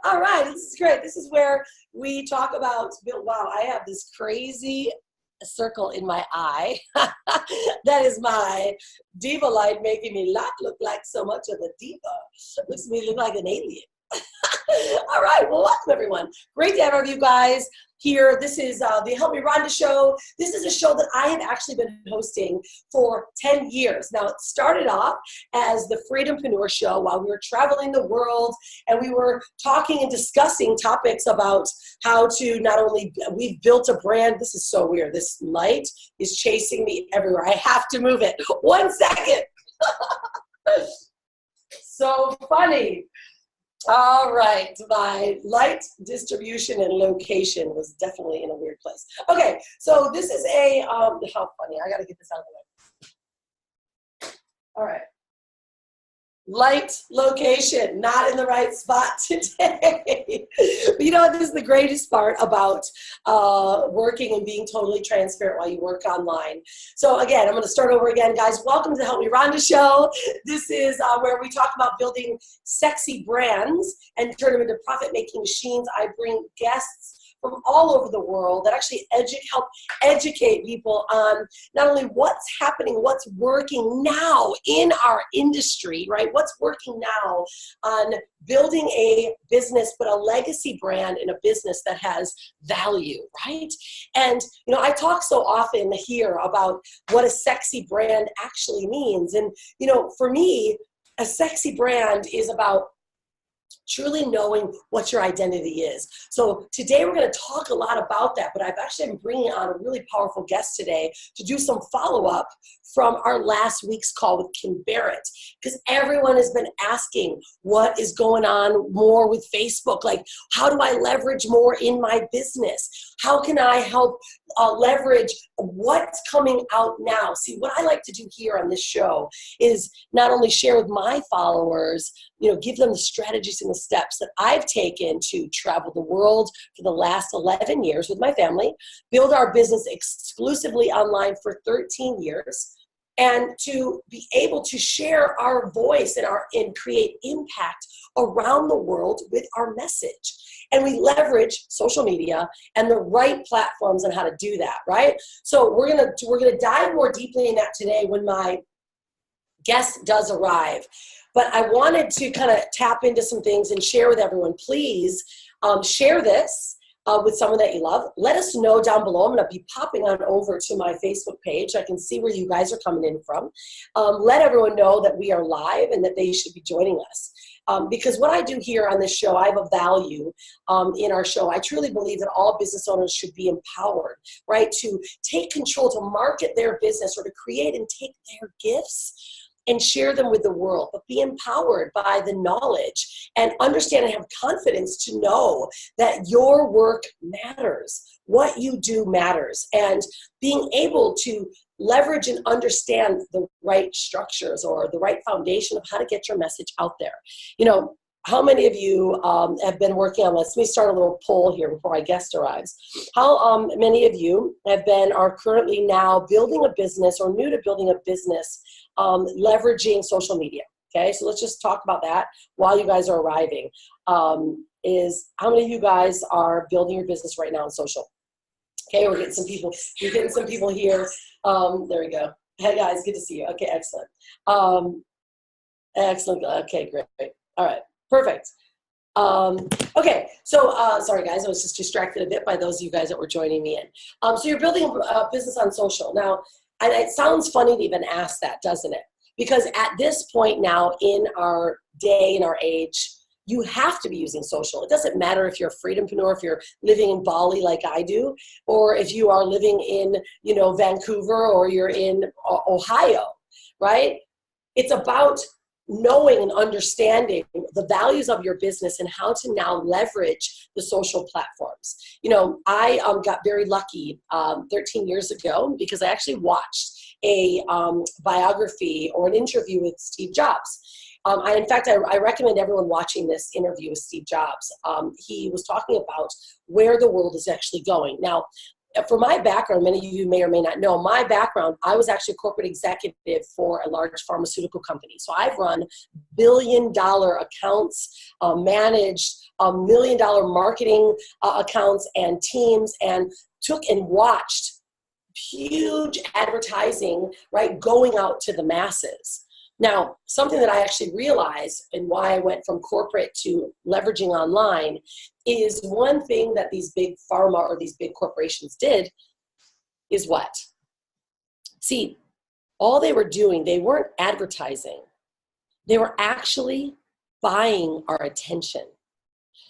All right, this is great. This is where we talk about, wow, I have this crazy circle in my eye. That is my diva light making me not look like so much of a diva. Makes me look like an alien. All right, well, welcome everyone. Great to have you guys here. This is the Help Me Rhonda show. This is a show that I have actually been hosting for 10 years. Now, it started off as the Freedompreneur show while we were traveling the world, and we were talking and discussing topics about how to not only, we've built a brand. This is so weird. This light is chasing me everywhere. I have to move it. 1 second. So funny. All right, my light distribution and location was definitely in a weird place. Okay, so this is a, how funny, I gotta get this out of the way. All right. Light location, not in the right spot today. But you know what, this is the greatest part about working and being totally transparent while you work online. So again, I'm gonna start over again, guys. Welcome to the Help Me Rhonda show. This is where we talk about building sexy brands and turn them into profit-making machines. I bring guests from all over the world that actually help educate people on not only what's happening, what's working now in our industry, right? What's working now on building a business, but a legacy brand in a business that has value, right? And, you know, I talk so often here about what a sexy brand actually means. And, you know, for me, a sexy brand is about truly knowing what your identity is. So today we're going to talk a lot about that, but I've actually been bringing on a really powerful guest today to do some follow-up from our last week's call with Kim Barrett, because everyone has been asking what is going on more with Facebook. Like, how do I leverage more in my business? How can I help leverage what's coming out now? See, what I like to do here on this show is not only share with my followers, you know, give them the strategies and the steps that I've taken to travel the world for the last 11 years with my family, build our business exclusively online for 13 years, and to be able to share our voice and create impact around the world with our message. And we leverage social media and the right platforms on how to do that, right? So we're gonna dive more deeply in that today when my guest does arrive. But I wanted to kind of tap into some things and share with everyone. Please share this with someone that you love. Let us know down below. I'm going to be popping on over to my Facebook page. I can see where you guys are coming in from. Let everyone know that we are live and that they should be joining us. Because what I do here on this show, I have a value in our show. I truly believe that all business owners should be empowered, right, to take control, to market their business or to create and take their gifts and share them with the world, but be empowered by the knowledge and understand and have confidence to know that your work matters, what you do matters, and being able to leverage and understand the right structures or the right foundation of how to get your message out there. You know, how many of you have been working on this? Let me start a little poll here before our guest arrives. How many of you are currently now building a business or new to building a business leveraging social media? Okay, so let's just talk about that while you guys are arriving. Is how many of you guys are building your business right now on social? Okay, we're getting some people. You're getting some people here. There we go. Hey guys, good to see you. Okay, excellent. Excellent. Okay, great. All right. Perfect. Okay, so sorry guys, I was just distracted a bit by those of you guys that were joining me in. So you're building a business on social. Now, and it sounds funny to even ask that, doesn't it? Because at this point now in our day, in our age, you have to be using social. It doesn't matter if you're a freedompreneur, if you're living in Bali like I do, or if you are living in, you know, Vancouver or you're in Ohio, right? It's about knowing and understanding the values of your business and how to now leverage the social platforms. You know, I got very lucky 13 years ago because I actually watched a biography or an interview with Steve Jobs. In fact, I recommend everyone watching this interview with Steve Jobs. He was talking about where the world is actually going. Now, for my background, many of you may or may not know, my background, I was actually a corporate executive for a large pharmaceutical company. So I've run billion-dollar accounts, managed million-dollar marketing accounts and teams, and took and watched huge advertising, right, going out to the masses. Now, something that I actually realized and why I went from corporate to leveraging online is one thing that these big pharma or these big corporations did is what? See, all they were doing, they weren't advertising. They were actually buying our attention.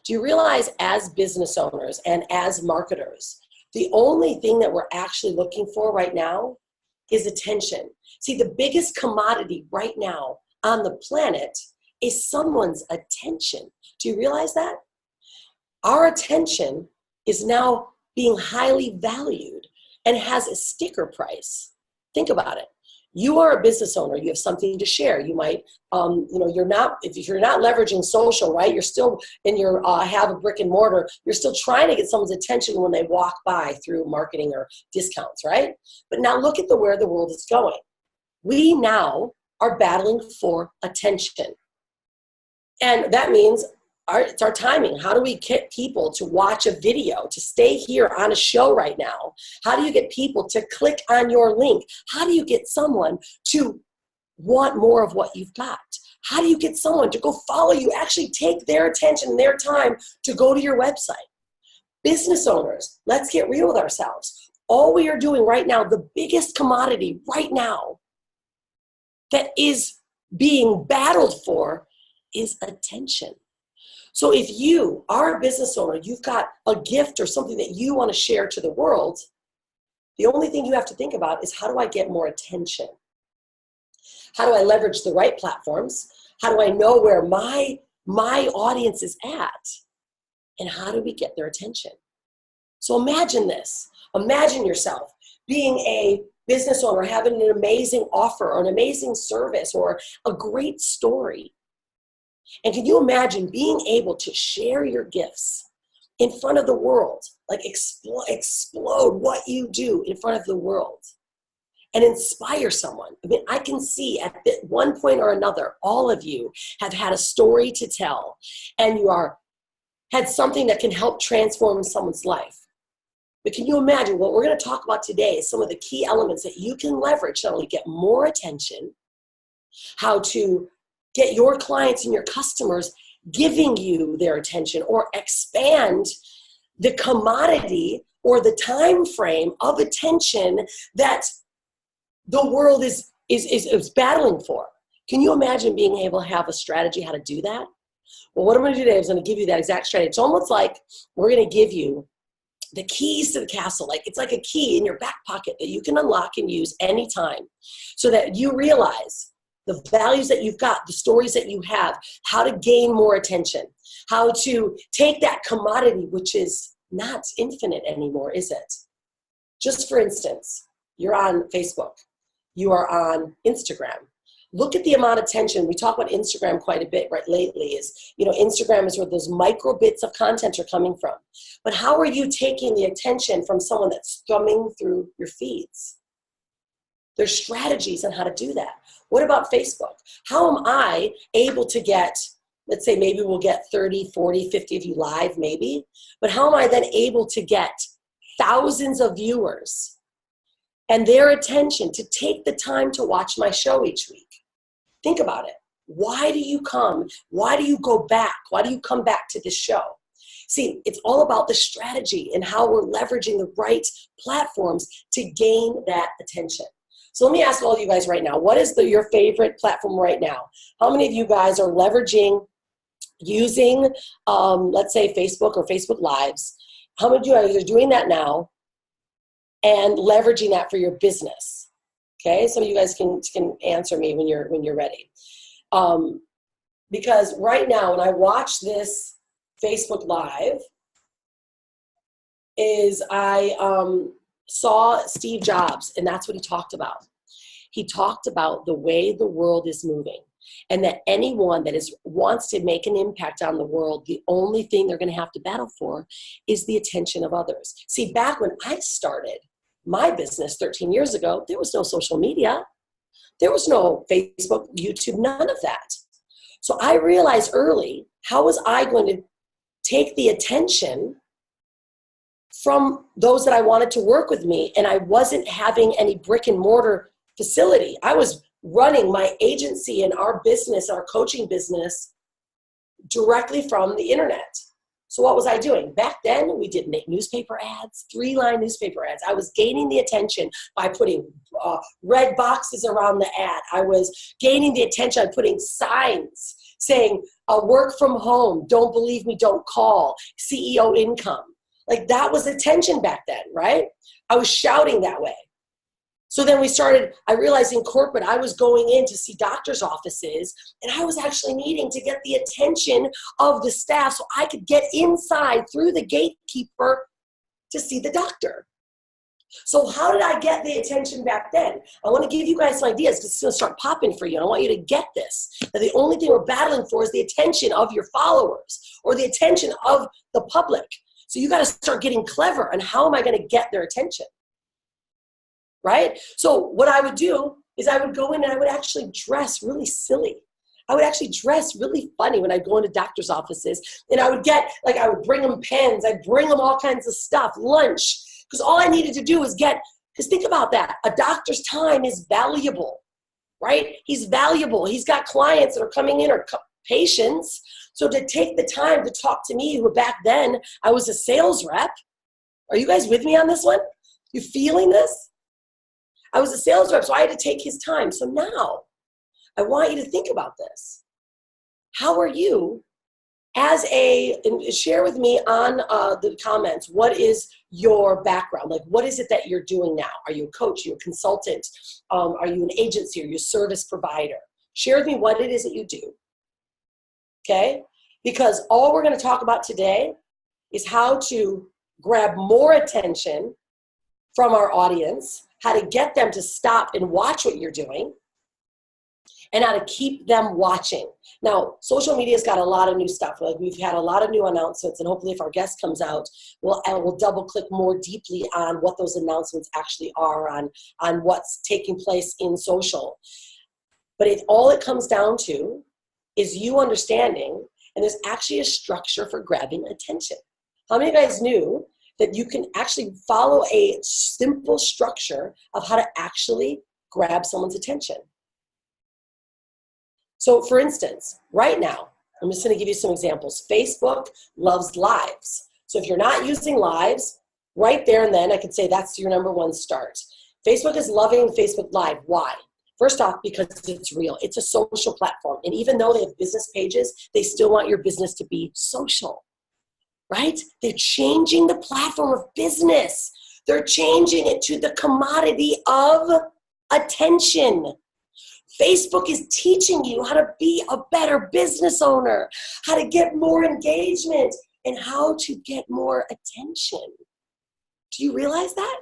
Do you realize as business owners and as marketers, the only thing that we're actually looking for right now is attention. See, the biggest commodity right now on the planet is someone's attention. Do you realize that? Our attention is now being highly valued and has a sticker price. Think about it. You are a business owner. You have something to share. You might, you're not, if you're not leveraging social, right? You're still in your, have a brick and mortar. You're still trying to get someone's attention when they walk by through marketing or discounts, right? But now look at where the world is going. We now are battling for attention. And that means it's our timing. How do we get people to watch a video, to stay here on a show right now? How do you get people to click on your link? How do you get someone to want more of what you've got? How do you get someone to go follow you, actually take their attention and their time to go to your website? Business owners, let's get real with ourselves. All we are doing right now, the biggest commodity right now that is being battled for is attention. So if you are a business owner, you've got a gift or something that you want to share to the world, the only thing you have to think about is, how do I get more attention? How do I leverage the right platforms? How do I know where my audience is at? And how do we get their attention? So imagine this. Imagine yourself being a business owner, having an amazing offer or an amazing service or a great story. And can you imagine being able to share your gifts in front of the world, like explode what you do in front of the world and inspire someone? I mean, I can see at one point or another, all of you have had a story to tell, and you had something that can help transform someone's life. But can you imagine what we're going to talk about today is some of the key elements that you can leverage, not only get more attention, how to get your clients and your customers giving you their attention, or expand the commodity or the time frame of attention that the world is battling for. Can you imagine being able to have a strategy how to do that? Well, what I'm going to do today is I'm going to give you that exact strategy. It's almost like we're going to give you the keys to the castle. Like it's like a key in your back pocket that you can unlock and use anytime, so that you realize the values that you've got, the stories that you have, how to gain more attention, how to take that commodity, which is not infinite anymore, is it? Just for instance, you're on Facebook, you are on Instagram. Look at the amount of attention. We talk about Instagram quite a bit, right, lately, is, Instagram is where those micro bits of content are coming from. But how are you taking the attention from someone that's thumbing through your feeds? There's strategies on how to do that. What about Facebook? How am I able to get, let's say maybe we'll get 30, 40, 50 of you live maybe, but how am I then able to get thousands of viewers and their attention to take the time to watch my show each week? Think about it. Why do you come? Why do you go back? Why do you come back to this show? See, it's all about the strategy and how we're leveraging the right platforms to gain that attention. So let me ask all of you guys right now, what is your favorite platform right now? How many of you guys are leveraging, using, let's say Facebook or Facebook Lives? How many of you guys are doing that now and leveraging that for your business? Okay, some of you guys can answer me when you're ready. Because right now, when I watch this Facebook Live, I saw Steve Jobs, and that's what he talked about. He talked about the way the world is moving. And that anyone that wants to make an impact on the world, the only thing they're going to have to battle for is the attention of others. See, back when I started my business 13 years ago, there was no social media. There was no Facebook, YouTube, none of that. So I realized early, how was I going to take the attention from those that I wanted to work with me? And I wasn't having any brick and mortar facility. I was running my agency and our business, our coaching business, directly from the internet. So what was I doing? Back then, we did newspaper ads, 3-line newspaper ads. I was gaining the attention by putting red boxes around the ad. I was gaining the attention by putting signs saying, work from home, don't believe me, don't call, CEO income. Like that was attention back then, right? I was shouting that way. So then I realized in corporate, I was going in to see doctors' offices, and I was actually needing to get the attention of the staff so I could get inside through the gatekeeper to see the doctor. So how did I get the attention back then? I want to give you guys some ideas because it's going to start popping for you. And I want you to get this, that the only thing we're battling for is the attention of your followers or the attention of the public. So you got to start getting clever on how am I going to get their attention? Right? So what I would do is I would go in and I would actually dress really silly. I would actually dress really funny when I'd go into doctor's offices, and I would I would bring them pens, I'd bring them all kinds of stuff, lunch, because all I needed to do was because think about that, a doctor's time is valuable, right? He's valuable. He's got clients that are coming in or patients. So to take the time to talk to me, who back then I was a sales rep. Are you guys with me on this one? You feeling this? I was a sales rep, so I had to take his time. So now I want you to think about this. How are you and share with me on the comments, what is your background? Like, what is it that you're doing now? Are you a coach? Are you a consultant? Are you an agency? Are you a service provider? Share with me what it is that you do, okay? Because all we're going to talk about today is how to grab more attention from our audience, how to get them to stop and watch what you're doing, and how to keep them watching. Now, social media's got a lot of new stuff. Like we've had a lot of new announcements, and hopefully if our guest comes out, we'll double click more deeply on what those announcements actually are, on what's taking place in social. But all it comes down to is you understanding, and there's actually a structure for grabbing attention. How many of you guys knew that you can actually follow a simple structure of how to actually grab someone's attention? So for instance, right now, I'm just going to give you some examples. Facebook loves lives. So if you're not using lives, right there and then I could say that's your number one start. Facebook is loving Facebook Live. Why? First off, because it's real. It's a social platform. And even though they have business pages, they still want your business to be social, right? They're changing the platform of business. They're changing it to the commodity of attention. Facebook is teaching you how to be a better business owner, how to get more engagement, and how to get more attention. Do you realize that?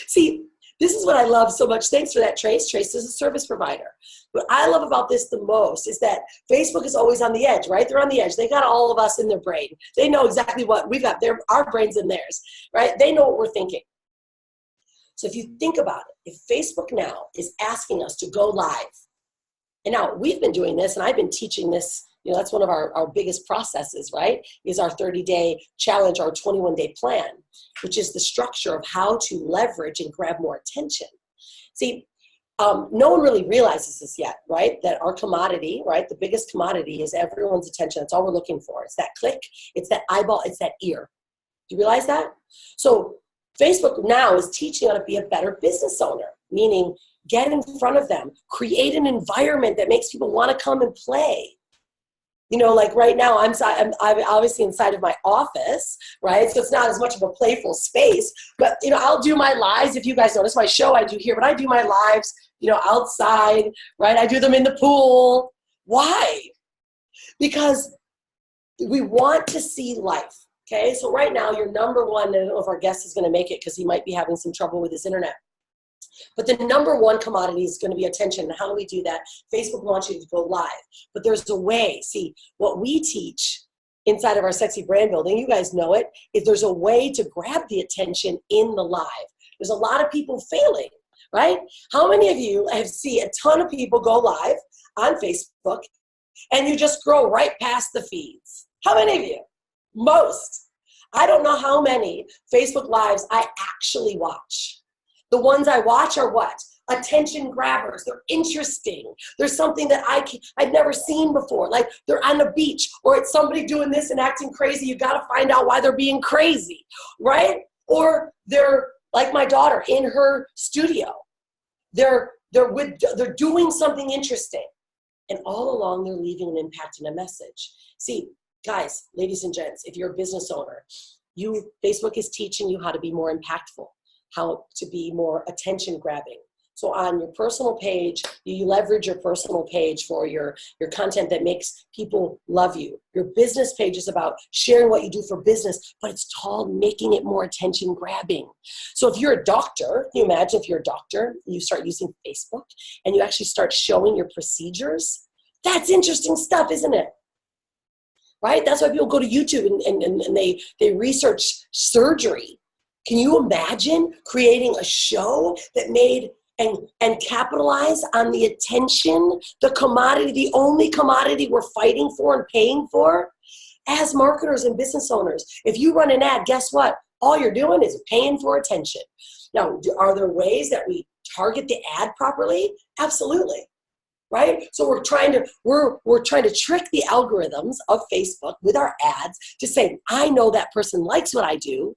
See, this is what I love so much. Thanks for that, Trace. Trace is a service provider. What I love about this the most is that Facebook is always on the edge, right? They're on the edge. They got all of us in their brain. They know exactly what we've got, our brains in theirs, right? They know what we're thinking. So if you think about it, if Facebook now is asking us to go live, and now we've been doing this, and I've been teaching this, that's one of our biggest processes, right? Is our 30-day challenge, our 21-day plan, which is the structure of how to leverage and grab more attention. See, no one really realizes this yet, right? That our commodity, right? The biggest commodity is everyone's attention. That's all we're looking for. It's that click, it's that eyeball, it's that ear. Do you realize that? So Facebook now is teaching you how to be a better business owner, meaning get in front of them, create an environment that makes people want to come and play. Like right now, I'm obviously inside of my office, right? So it's not as much of a playful space, but, I'll do my lives. If you guys notice my show I do here, but I do my lives, outside, right? I do them in the pool. Why? Because we want to see life, okay? So right now, your number one, I don't know if our guest is going to make it because he might be having some trouble with his internet. But the number one commodity is going to be attention. And how do we do that? Facebook wants you to go live. But there's a way. See, what we teach inside of our sexy brand building, you guys know it, is there's a way to grab the attention in the live. There's a lot of people failing, right? How many of you have seen a ton of people go live on Facebook and you just scroll right past the feeds? How many of you? Most. I don't know how many Facebook Lives I actually watch. The ones I watch are what? Attention grabbers. They're interesting. There's something that I've never seen before. Like they're on the beach or it's somebody doing this and acting crazy. You got to find out why they're being crazy, right? Or they're like my daughter in her studio. They're doing something interesting. And all along they're leaving an impact and a message. See, guys, ladies and gents, if you're a business owner, Facebook is teaching you how to be more impactful, how to be more attention grabbing. So on your personal page, you leverage your personal page for your content that makes people love you. Your business page is about sharing what you do for business, but it's called making it more attention grabbing. So if you're a doctor, can you imagine if you're a doctor, you start using Facebook and you actually start showing your procedures? That's interesting stuff, isn't it? Right? That's why people go to YouTube and they research surgery. Can you imagine creating a show that made and capitalize on the attention, the commodity, the only commodity we're fighting for and paying for? As marketers and business owners, if you run an ad, guess what? All you're doing is paying for attention. Now, are there ways that we target the ad properly? Absolutely. Right? So we're trying to trick the algorithms of Facebook with our ads to say, I know that person likes what I do,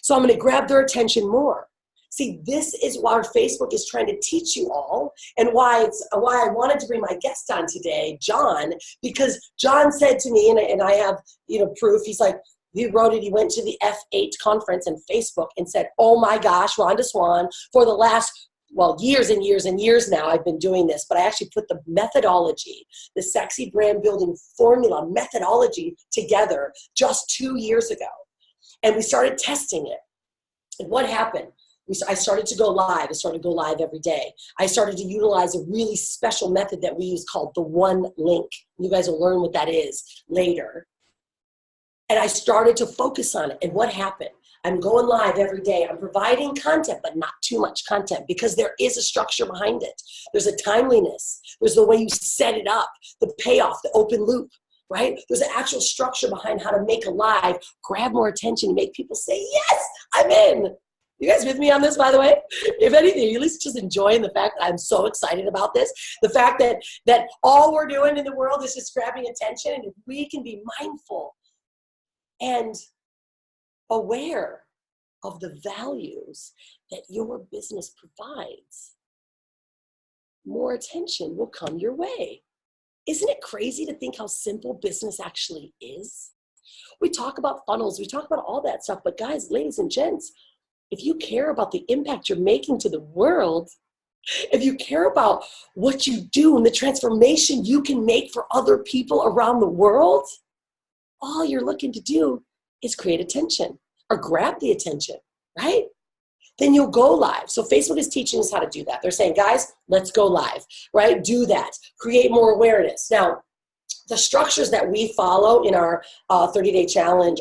so I'm going to grab their attention more. See, this is why Facebook is trying to teach you all, and why I wanted to bring my guest on today, John, because John said to me, and I have proof. He's like, he wrote it. He went to the F8 conference in Facebook and said, "Oh my gosh, Rhonda Swan, for the last years and years and years now, I've been doing this, but I actually put the methodology, the sexy brand building formula methodology together just 2 years ago, and we started testing it. And what happened? I started to go live. I started to go live every day. I started to utilize a really special method that we use called the one link. You guys will learn what that is later. And I started to focus on it. And what happened? I'm going live every day. I'm providing content, but not too much content, because there is a structure behind it. There's a timeliness. There's the way you set it up, the payoff, the open loop, right? There's an actual structure behind how to make a live, grab more attention, and make people say, yes, I'm in. You guys with me on this, by the way? If anything, you're at least just enjoying the fact that I'm so excited about this. The fact that all we're doing in the world is just grabbing attention. And if we can be mindful and aware of the values that your business provides, more attention will come your way. Isn't it crazy to think how simple business actually is? We talk about funnels, we talk about all that stuff, but guys, ladies and gents, if you care about the impact you're making to the world, if you care about what you do and the transformation you can make for other people around the world, all you're looking to do is create attention or grab the attention, right? Then you'll go live. So Facebook is teaching us how to do that. They're saying, guys, let's go live, right? Do that. Create more awareness. Now, the structures that we follow in our 30-day challenge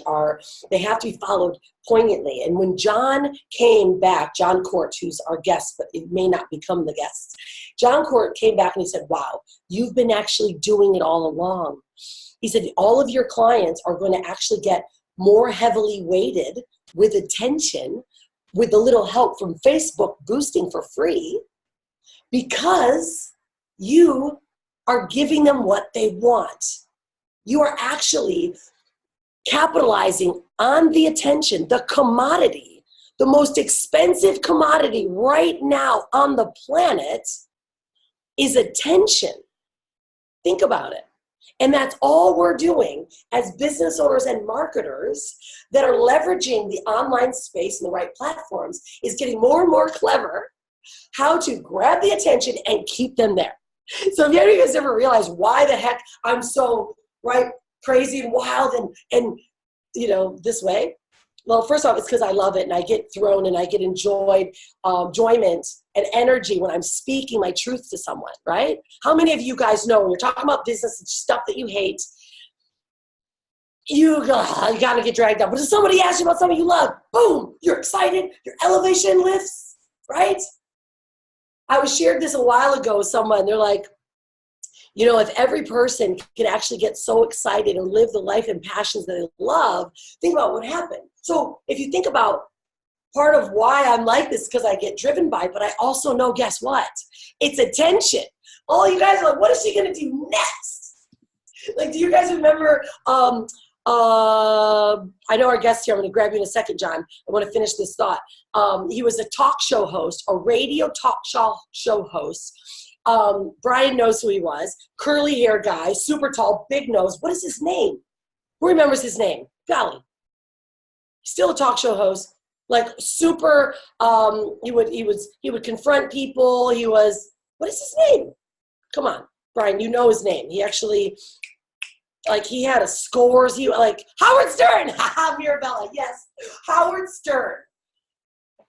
they have to be followed poignantly. And when John came back, John Court, who's our guest, but it may not become the guest, John Court came back and he said, wow, you've been actually doing it all along. He said, all of your clients are going to actually get more heavily weighted with attention, with a little help from Facebook boosting for free, because you are giving them what they want. You are actually capitalizing on the attention, the commodity, the most expensive commodity right now on the planet is attention. Think about it. And that's all we're doing as business owners and marketers that are leveraging the online space and the right platforms, is getting more and more clever how to grab the attention and keep them there. So if any of you guys ever realize why the heck I'm so crazy and wild and this way, Well, first off, it's because I love it and I get thrown and I get enjoyment and energy when I'm speaking my truth to someone, right? How many of you guys know when you're talking about business and stuff that you hate, you got to get dragged down. But if somebody asks you about something you love, boom, you're excited, your elevation lifts, right? I was shared this a while ago with someone. They're like, you know, if every person can actually get so excited and live the life and passions that they love, think about what happened. So if you think about part of why I'm like this, because I get driven by it, but I also know, guess what? It's attention. All you guys are like, what is she going to do next? Like, do you guys remember, I know our guest here, I'm going to grab you in a second, John. I want to finish this thought. He was a talk show host, a radio talk show host. Brian knows who he was. Curly hair guy, super tall, big nose. What is his name? Who remembers his name? Golly. Still a talk show host. Like super, he would confront people. He was, what is his name? Come on, Brian, you know his name. He actually, like, he had a scores. He like Howard Stern. Mirabella, yes, Howard Stern.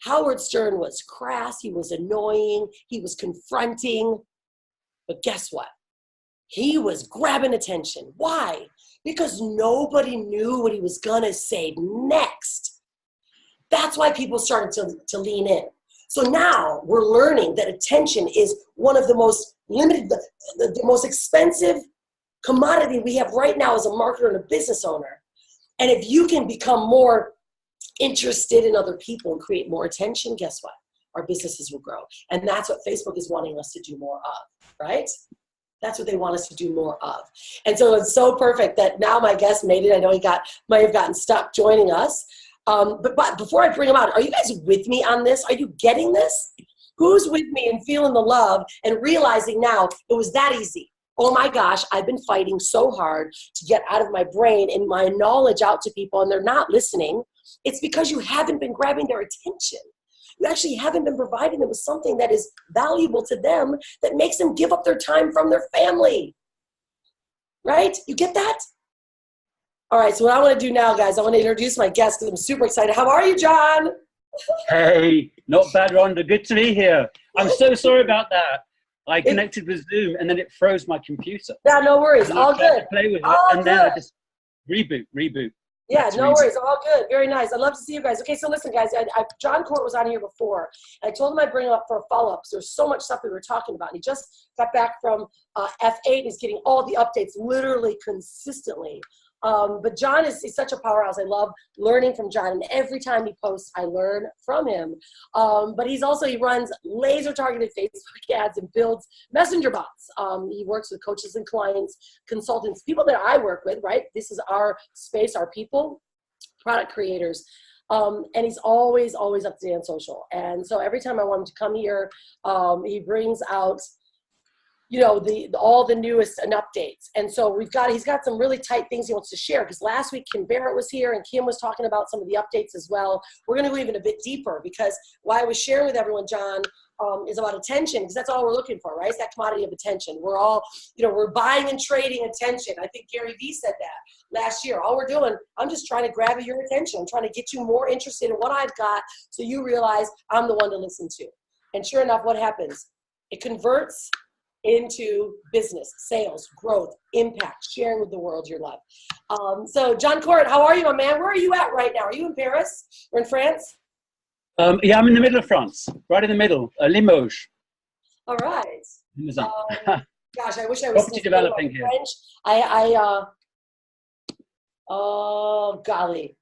Howard Stern was crass. He was annoying. He was confronting. But guess what? He was grabbing attention. Why? Because nobody knew what he was gonna say next. That's why people started to lean in. So now we're learning that attention is one of the most limited, the most expensive commodity we have right now as a marketer and a business owner. And if you can become more interested in other people and create more attention, guess what? Our businesses will grow. And that's what Facebook is wanting us to do more of, right? That's what they want us to do more of. And so it's so perfect that now my guest made it. I know he might have gotten stuck joining us. But before I bring him out, are you guys with me on this? Are you getting this? Who's with me and feeling the love and realizing now it was that easy? Oh my gosh, I've been fighting so hard to get out of my brain and my knowledge out to people, and they're not listening. It's because you haven't been grabbing their attention. You actually haven't been providing them with something that is valuable to them that makes them give up their time from their family. Right? You get that? All right, so what I want to do now, guys, I want to introduce my guest because I'm super excited. How are you, John? Hey, not bad, Rhonda. Good to be here. I'm so sorry about that. I connected with Zoom and then it froze my computer. Yeah, no worries. All good. Play with it, all and good. then I just reboot. Yeah, no worries. All good. Very nice. I'd love to see you guys. Okay, so listen, guys. John Court was on here before. And I told him I'd bring him up for a follow-up. So there's so much stuff we were talking about. And he just got back from F8. He's getting all the updates literally consistently. But John is such a powerhouse. I love learning from John. And every time he posts, I learn from him. But he runs laser-targeted Facebook ads and builds messenger bots. He works with coaches and clients, consultants, people that I work with, right? This is our space, our people, product creators. And he's always up to date on social. And so every time I want him to come here, he brings out all the newest and updates. And so he's got some really tight things he wants to share, because last week Kim Barrett was here and Kim was talking about some of the updates as well. We're going to go even a bit deeper, because why I was sharing with everyone, John, is about attention, because that's all we're looking for, right? It's that commodity of attention. We're all, we're buying and trading attention. I think Gary Vee said that last year. All we're doing, I'm just trying to grab your attention. I'm trying to get you more interested in what I've got so you realize I'm the one to listen to. And sure enough, what happens? It converts into business, sales, growth, impact, sharing with the world your love. So John Court, how are you, my man? Where are you at right now? Are you in Paris or in France? Yeah, I'm in the middle of France, right in the middle, Limoges. All right. Gosh, I wish I was property developing here. French. Oh golly.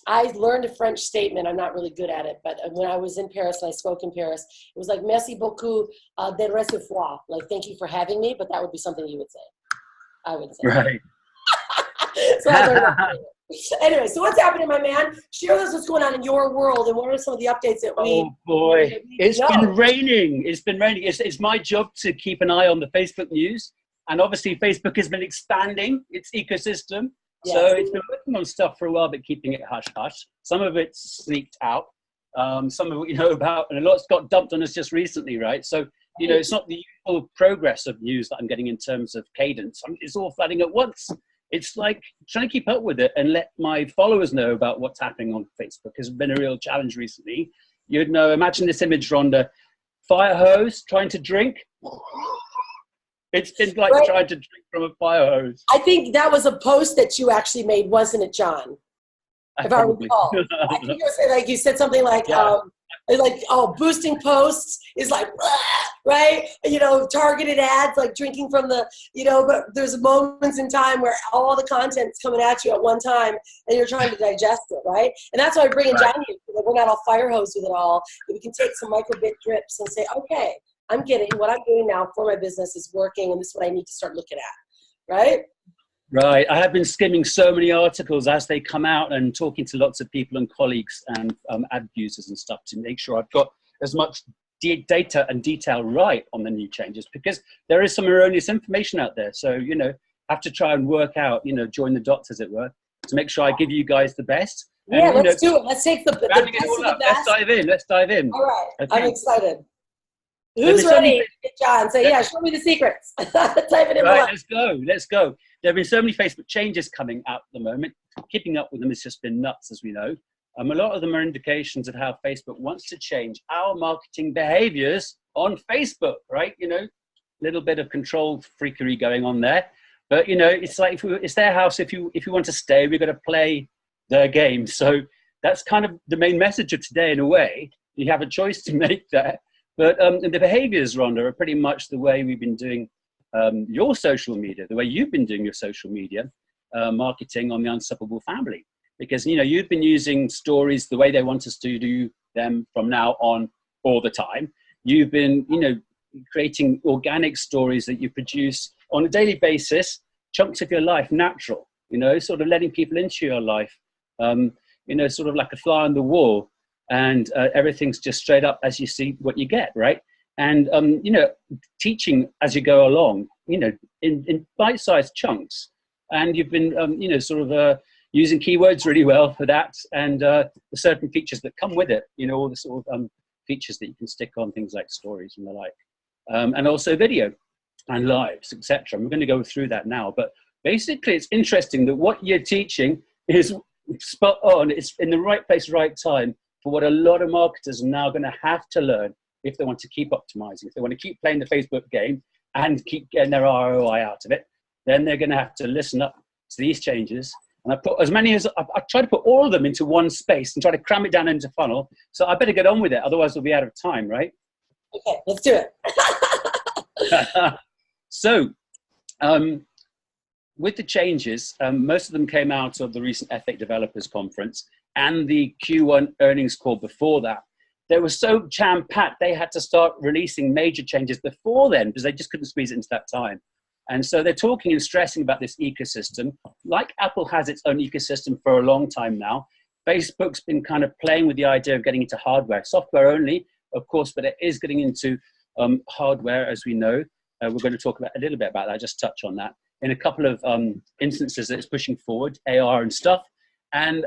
I learned a French statement. I'm not really good at it, but when I was in Paris and I spoke in Paris, it was like, merci beaucoup de recevoir. Like, thank you for having me, but that would be something you would say. I would say. Right. So I learned that. Anyway, so what's happening, my man? Share with us what's going on in your world and what are some of the updates that we... Oh, boy. It's been raining. It's been raining. It's my job to keep an eye on the Facebook news. And obviously, Facebook has been expanding its ecosystem. Yes. So it's been working on stuff for a while, but keeping it hush-hush. Some of it's sneaked out. Some of it, about, and a lot's got dumped on us just recently, right? So, it's not the usual progress of news that I'm getting in terms of cadence. It's all flooding at once. it's like trying to keep up with it and let my followers know about what's happening on Facebook has been a real challenge recently. You'd know, imagine this image, Rhonda, fire hose, trying to drink. It's been like trying to drink from a fire hose. I think that was a post that you actually made, wasn't it, John? If I recall. I think you said something like, boosting posts is like, right? You know, targeted ads, like drinking from the, you know, but there's moments in time where all the content's coming at you at one time and you're trying to digest it, right? And that's why I bring in John here, because we're not all fire hose with it all. We can take some microbit drips and say, okay, I'm getting what I'm doing now for my business is working, and this is what I need to start looking at, right? Right. I have been skimming so many articles as they come out and talking to lots of people and colleagues and ad users and stuff to make sure I've got as much data and detail right on the new changes, because there is some erroneous information out there. So, you know, I have to try and work out, you know, join the dots, as it were, to make sure I give you guys the best. Yeah, and, let's do it. Let's take the best of the best. Let's dive in. All right. Okay. I'm excited. Who's ready? John, say, show me the secrets. Type it in. Right, let's go. There have been so many Facebook changes coming out at the moment. Keeping up with them has just been nuts, as we know. A lot of them are indications of how Facebook wants to change our marketing behaviors on Facebook, right? You know, a little bit of control freakery going on there. But, you know, it's like, it's their house. If you want to stay, we've got to play their game. So that's kind of the main message of today, in a way. You have a choice to make there. But the behaviors, Rhonda, are pretty much the way we've been doing your social media, the way you've been doing your social media marketing on the Unstoppable family. Because, you know, you've been using stories the way they want us to do them from now on all the time. You've been, you know, creating organic stories that you produce on a daily basis, chunks of your life, natural, you know, sort of letting people into your life, you know, sort of like a fly on the wall. And everything's just straight up as you see what you get, right? And, you know, teaching as you go along, you know, in bite-sized chunks. And you've been, you know, sort of using keywords really well for that, and the certain features that come with it, you know, all the sort of features that you can stick on things like stories and the like. And also video and lives, etc. We're going to go through that now. But basically, it's interesting that what you're teaching is spot on. It's in the right place, right time, for what a lot of marketers are now going to have to learn if they want to keep optimizing, if they want to keep playing the Facebook game and keep getting their ROI out of it. Then they're going to have to listen up to these changes. And I put as many as I try to put all of them into one space and try to cram it down into funnel. So I better get on with it, otherwise we'll be out of time, right? Okay, let's do it. So, with the changes, most of them came out of the recent Ethic Developers Conference and the Q1 earnings call before that. They were so jam-packed, they had to start releasing major changes before then because they just couldn't squeeze it into that time. And so they're talking and stressing about this ecosystem. Like Apple has its own ecosystem for a long time now, Facebook's been kind of playing with the idea of getting into hardware, software only, of course, but it is getting into hardware, as we know. We're going to talk about a little bit about that, just touch on that. In a couple of instances that it's pushing forward, AR and stuff. And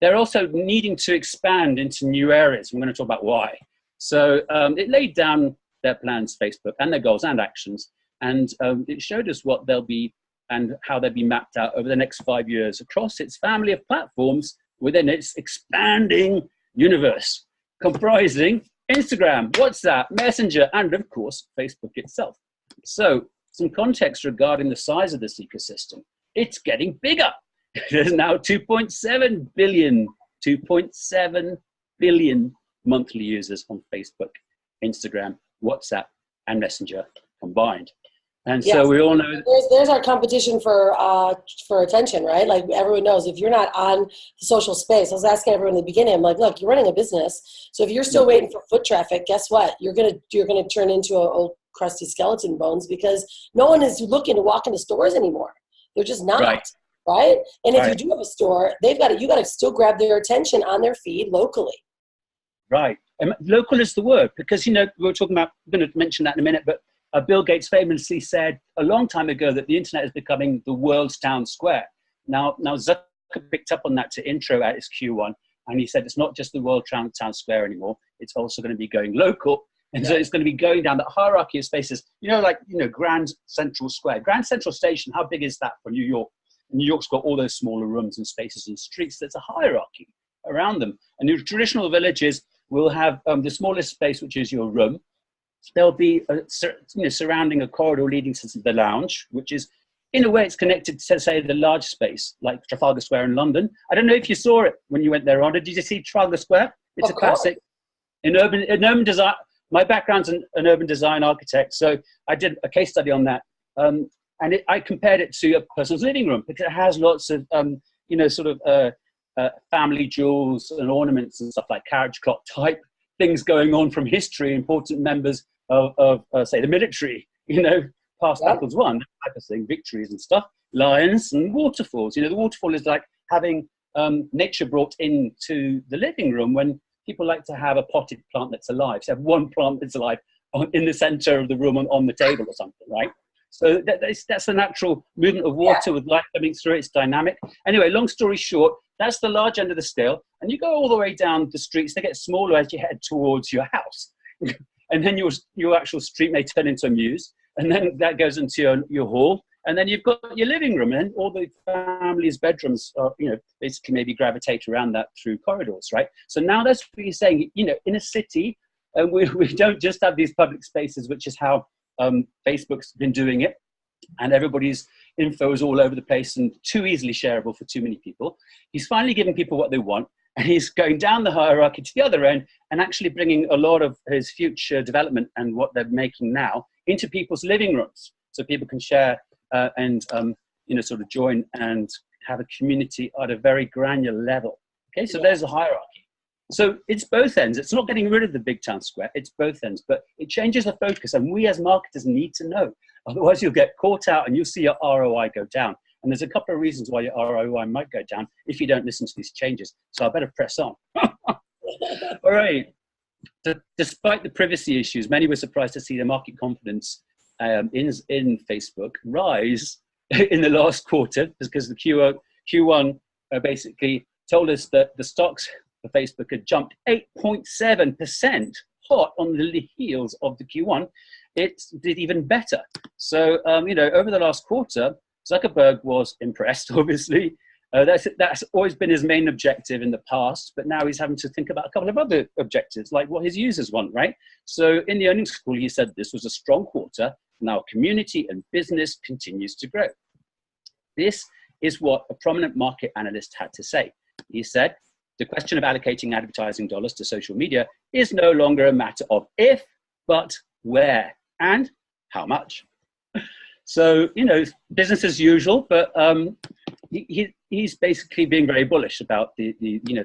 they're also needing to expand into new areas. We're going to talk about why. So it laid down their plans, Facebook, and their goals and actions. And it showed us what they'll be and how they'll be mapped out over the next 5 years across its family of platforms within its expanding universe, comprising Instagram, WhatsApp, Messenger, and of course, Facebook itself. So some context regarding the size of this ecosystem. It's getting bigger. There's now 2.7 billion monthly users on Facebook, Instagram, WhatsApp, and Messenger combined. And yes, so we all know there's our competition for attention, right? Like everyone knows, if you're not on the social space, I was asking everyone in the beginning, I'm like, look, you're running a business, so if you're still waiting for foot traffic, guess what? You're gonna turn into an old crusty skeleton bones, because no one is looking to walk into stores anymore. They're just not, right? And if you do have a store, you got to still grab their attention on their feed locally. Right, and local is the word, because you know we're talking about. I'm going to mention that in a minute, but. Bill Gates famously said a long time ago that the internet is becoming the world's town square. Now Zucker picked up on that to intro at his Q1, and he said it's not just the world town square anymore. It's also going to be going local, and so it's going to be going down that hierarchy of spaces. You know, like Grand Central Square, Grand Central Station. How big is that for New York? New York's got all those smaller rooms and spaces and streets. There's a hierarchy around them. And your traditional villages will have the smallest space, which is your room. There'll be surrounding a corridor leading to the lounge, which is, in a way, it's connected to, say, the large space, like Trafalgar Square in London. I don't know if you saw it when you went there, Rhonda. Did you see Trafalgar Square? It's a classic. In urban design, my background's an urban design architect, so I did a case study on that. I compared it to a person's living room because it has lots of, family jewels and ornaments and stuff like carriage clock type things going on from history, important members of say, the military, past battles won, that type of thing, victories and stuff, lions and waterfalls. The waterfall is like having nature brought into the living room when people like to have a potted plant that's alive. So have one plant that's alive in the center of the room on the table or something, right? So that's the natural movement of water with light coming through. It's dynamic. Anyway, long story short, that's the large end of the scale. And you go all the way down the streets. They get smaller as you head towards your house. And then your actual street may turn into a mews. And then that goes into your hall. And then you've got your living room. And all the family's bedrooms are, basically maybe gravitate around that through corridors, right? So now that's what you're saying, in a city, we don't just have these public spaces, which is how Facebook's been doing it, and everybody's info is all over the place and too easily shareable for too many people. He's finally giving people what they want, and he's going down the hierarchy to the other end and actually bringing a lot of his future development and what they're making now into people's living rooms, so people can share and sort of join and have a community at a very granular level. Okay, so there's a hierarchy. So it's both ends. It's not getting rid of the big town square. It's both ends, but it changes the focus. And we as marketers need to know. Otherwise, you'll get caught out and you'll see your ROI go down. And there's a couple of reasons why your ROI might go down if you don't listen to these changes. So I better press on. All right. Despite the privacy issues, many were surprised to see the market confidence in Facebook rise in the last quarter, because the Q1 basically told us that the stocks for Facebook had jumped 8.7% hot on the heels of the Q1. It did even better. So, over the last quarter, Zuckerberg was impressed, obviously. That's always been his main objective in the past, but now he's having to think about a couple of other objectives, like what his users want, right? So in the earnings call, he said this was a strong quarter, and our community and business continues to grow. This is what a prominent market analyst had to say. He said, the question of allocating advertising dollars to social media is no longer a matter of if, but where and how much. So, business as usual, but he's basically being very bullish about the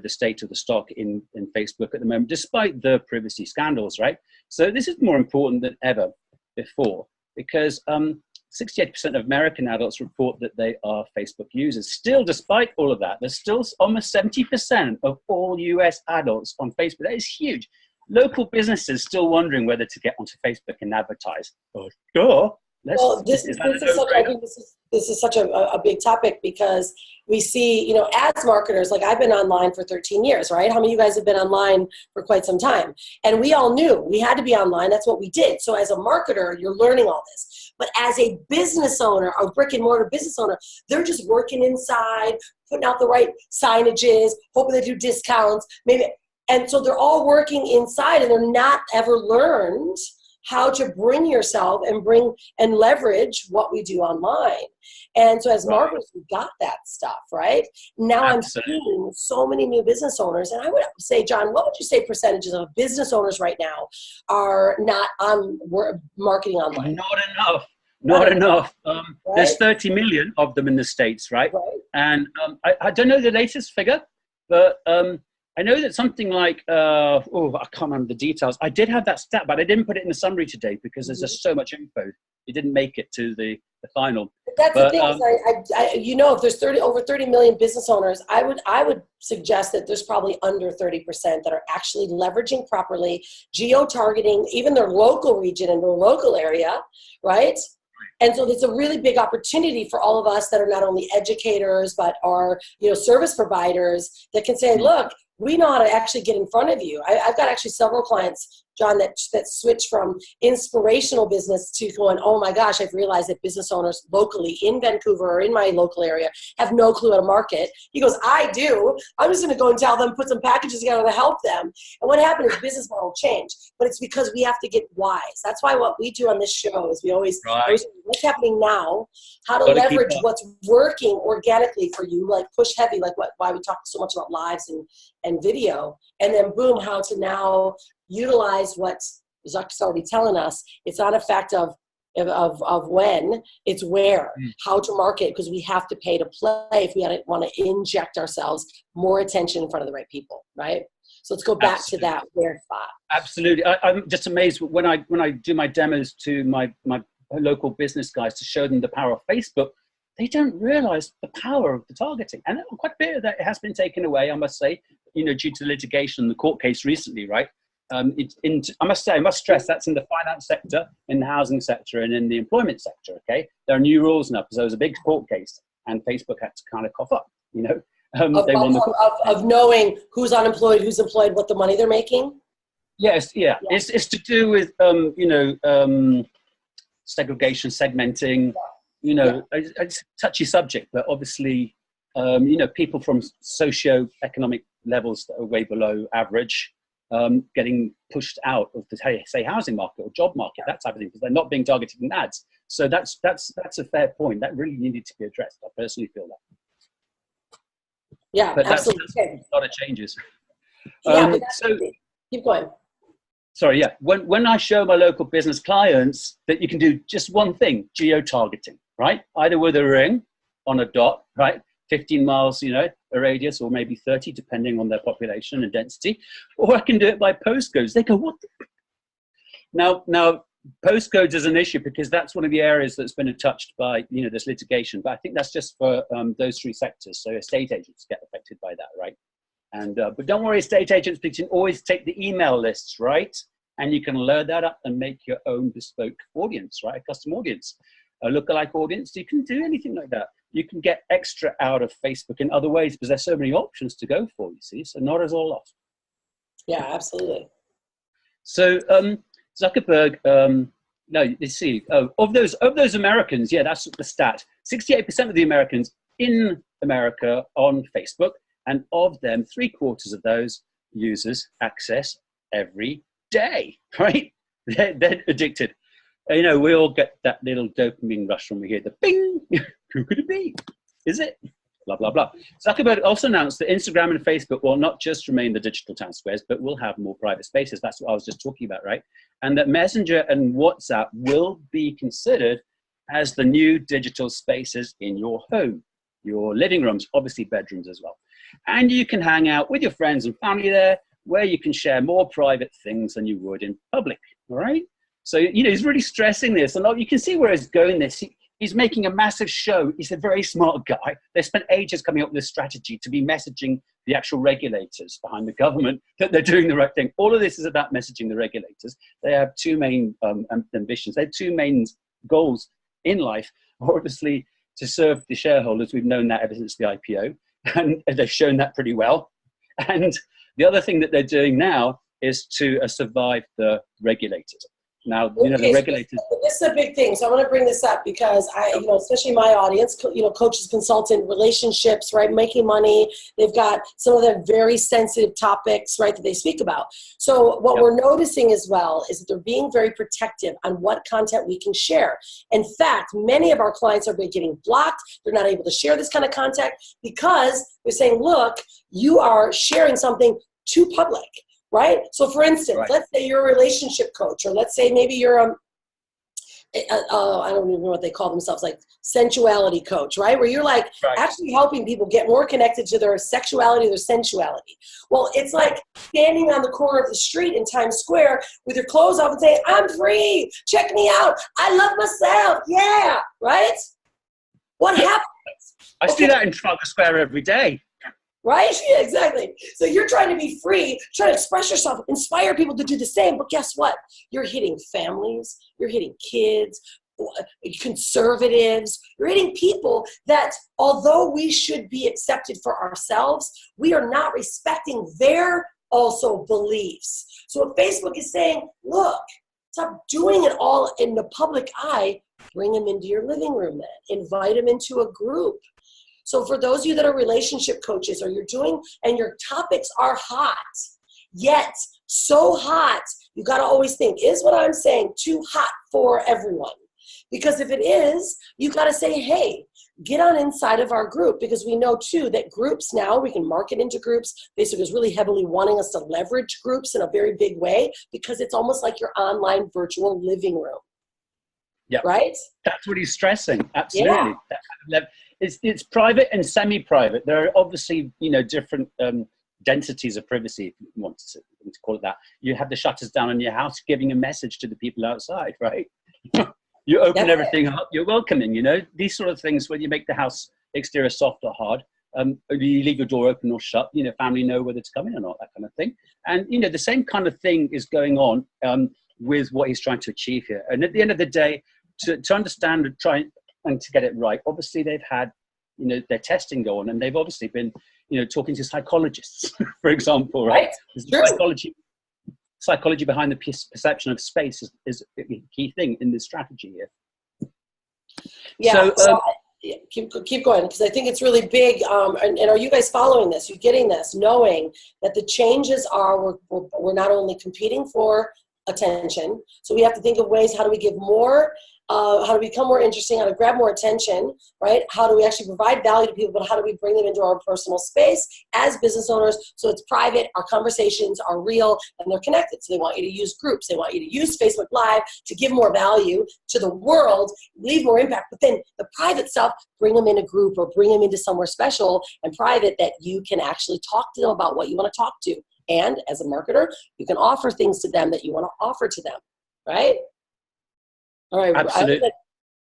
state of the stock in Facebook at the moment, despite the privacy scandals, right? So this is more important than ever before, because 68% of American adults report that they are Facebook users. Still, despite all of that, there's still almost 70% of all US adults on Facebook. That is huge. Local businesses still wondering whether to get onto Facebook and advertise. Oh, sure. This is such a big topic, because we see, as marketers, like I've been online for 13 years, right? How many of you guys have been online for quite some time? And we all knew we had to be online. That's what we did. So as a marketer, you're learning all this. But as a business owner, a brick and mortar business owner, they're just working inside, putting out the right signages, hoping they do discounts, maybe. And so they're all working inside, and they're not ever learned how to bring yourself and leverage what we do online. And so as marketers, we got that stuff, right? Now Absolutely. I'm seeing so many new business owners, and I would say, John, what would you say percentages of business owners right now are not on marketing online? Not enough. Right? There's 30 million of them in the States, right? And I don't know the latest figure, but I know that something like, I can't remember the details. I did have that stat, but I didn't put it in the summary today because there's just so much info. It didn't make it to the final. But that's the thing. If there's over 30 million business owners, I would suggest that there's probably under 30% that are actually leveraging properly, geo-targeting even their local region and their local area, right? And so it's a really big opportunity for all of us that are not only educators, but are, service providers that can say, look, we know how to actually get in front of you. I've got actually several clients John, that switch from inspirational business to going, oh my gosh, I've realized that business owners locally in Vancouver or in my local area have no clue how to market. He goes, I do. I'm just going to go and tell them, put some packages together to help them. And what happened is business model change, but it's because we have to get wise. That's why what we do on this show is we always what's happening now, how to leverage what's working organically for you, like push heavy, like why we talk so much about lives and video, and then boom, how to now utilize what Zuck's already telling us. It's not a fact of when, it's where, how to market, because we have to pay to play if we want to inject ourselves more attention in front of the right people, right? So let's go back to that where spot. Absolutely. I'm just amazed when I do my demos to my local business guys to show them the power of Facebook. They don't realize the power of the targeting. And quite a bit of that has been taken away, I must say, due to litigation in the court case recently, right? I must stress that's in the finance sector, in the housing sector, and in the employment sector, okay? There are new rules now because there was a big court case and Facebook had to kind of cough up, of knowing who's unemployed, who's employed, what the money they're making? Yes, yeah. It's to do with, segregation, segmenting, it's a touchy subject, but obviously, people from socio-economic levels that are way below average, getting pushed out of the, say, housing market or job market, that type of thing, because they're not being targeted in ads. So that's a fair point. That really needed to be addressed. I personally feel that. Yeah, but absolutely. That's a lot of changes. So keep going. Sorry, yeah. When I show my local business clients that you can do just one thing, geo-targeting, right? Either with a ring on a dot, right? 15 miles, a radius, or maybe 30, depending on their population and density. Or I can do it by postcodes. They go, what? Now, postcodes is an issue because that's one of the areas that's been touched by, this litigation. But I think that's just for those three sectors. So estate agents get affected by that, right? And but don't worry, estate agents, because you can always take the email lists, right? And you can load that up and make your own bespoke audience, right? A custom audience, a lookalike audience. You can do anything like that. You can get extra out of Facebook in other ways because there's so many options to go for, you see. So not as all lost. Yeah, absolutely. So Zuckerberg, no, you see, of those Americans, yeah, that's the stat. 68% of the Americans in America on Facebook. And of them, 3/4 of those users access every day, right? They're addicted. We all get that little dopamine rush when we hear the bing. Who could it be? Is it? Blah, blah, blah. Zuckerberg also announced that Instagram and Facebook will not just remain the digital town squares, but will have more private spaces. That's what I was just talking about, right? And that Messenger and WhatsApp will be considered as the new digital spaces in your home, your living rooms, obviously bedrooms as well. And you can hang out with your friends and family there, where you can share more private things than you would in public, all right? So, he's really stressing this. And you can see where he's going this. He's making a massive show. He's a very smart guy. They spent ages coming up with this strategy to be messaging the actual regulators behind the government that they're doing the right thing. All of this is about messaging the regulators. They have two main ambitions. They have two main goals in life, obviously, to serve the shareholders. We've known that ever since the IPO. And they've shown that pretty well. And the other thing that they're doing now is to survive the regulators. Now, the regulators. This is a big thing. So I want to bring this up because especially my audience, coaches, consultant, relationships, right? Making money. They've got some of the very sensitive topics, right, that they speak about. So what we're noticing as well is that they're being very protective on what content we can share. In fact, many of our clients are getting blocked. They're not able to share this kind of content because they're saying, look, you are sharing something too public. Right? So for instance, let's say you're a relationship coach, or let's say maybe you're I don't even know what they call themselves, like sensuality coach, right? Where you're like actually helping people get more connected to their sexuality, their sensuality. Well, it's like standing on the corner of the street in Times Square with your clothes off and saying, I'm free, check me out, I love myself, yeah, right? What happens? I see that in Trafalgar Square every day. Right? Yeah, exactly. So you're trying to be free, trying to express yourself, inspire people to do the same. But guess what? You're hitting families, you're hitting kids, conservatives, you're hitting people that, although we should be accepted for ourselves, we are not respecting their also beliefs. So if Facebook is saying, look, stop doing it all in the public eye, bring them into your living room then. Invite them into a group. So for those of you that are relationship coaches, or you're doing, and your topics are hot, yet so hot, you got to always think, is what I'm saying too hot for everyone? Because if it is, you got to say, hey, get on inside of our group, because we know too that groups now, we can market into groups. Facebook is really heavily wanting us to leverage groups in a very big way, because it's almost like your online virtual living room. Yeah. Right? That's what he's stressing. Absolutely. Yeah. It's private and semi-private. There are obviously, different densities of privacy, if you want to call it that. You have the shutters down on your house, giving a message to the people outside, right? You open everything up, you're welcoming, these sort of things when you make the house exterior soft or hard. You leave your door open or shut, family know whether it's coming or not, that kind of thing. And, the same kind of thing is going on with what he's trying to achieve here. And at the end of the day, to understand and try and to get it right, obviously they've had, their testing go on, and they've obviously been, talking to psychologists, for example, right? Psychology behind the perception of space is a key thing in this strategy here. Yeah, so keep going, because I think it's really big. And are you guys following this? You're getting this, knowing that the changes are, we're not only competing for attention, so we have to think of ways, how do we give more, how to become more interesting, how to grab more attention, right? How do we actually provide value to people, but how do we bring them into our personal space as business owners so it's private, our conversations are real, and they're connected. So they want you to use groups, they want you to use Facebook Live to give more value to the world, leave more impact, but then the private stuff, bring them in a group or bring them into somewhere special and private that you can actually talk to them about what you want to talk to. And as a marketer, you can offer things to them that you want to offer to them, right? All right, absolutely. I'm gonna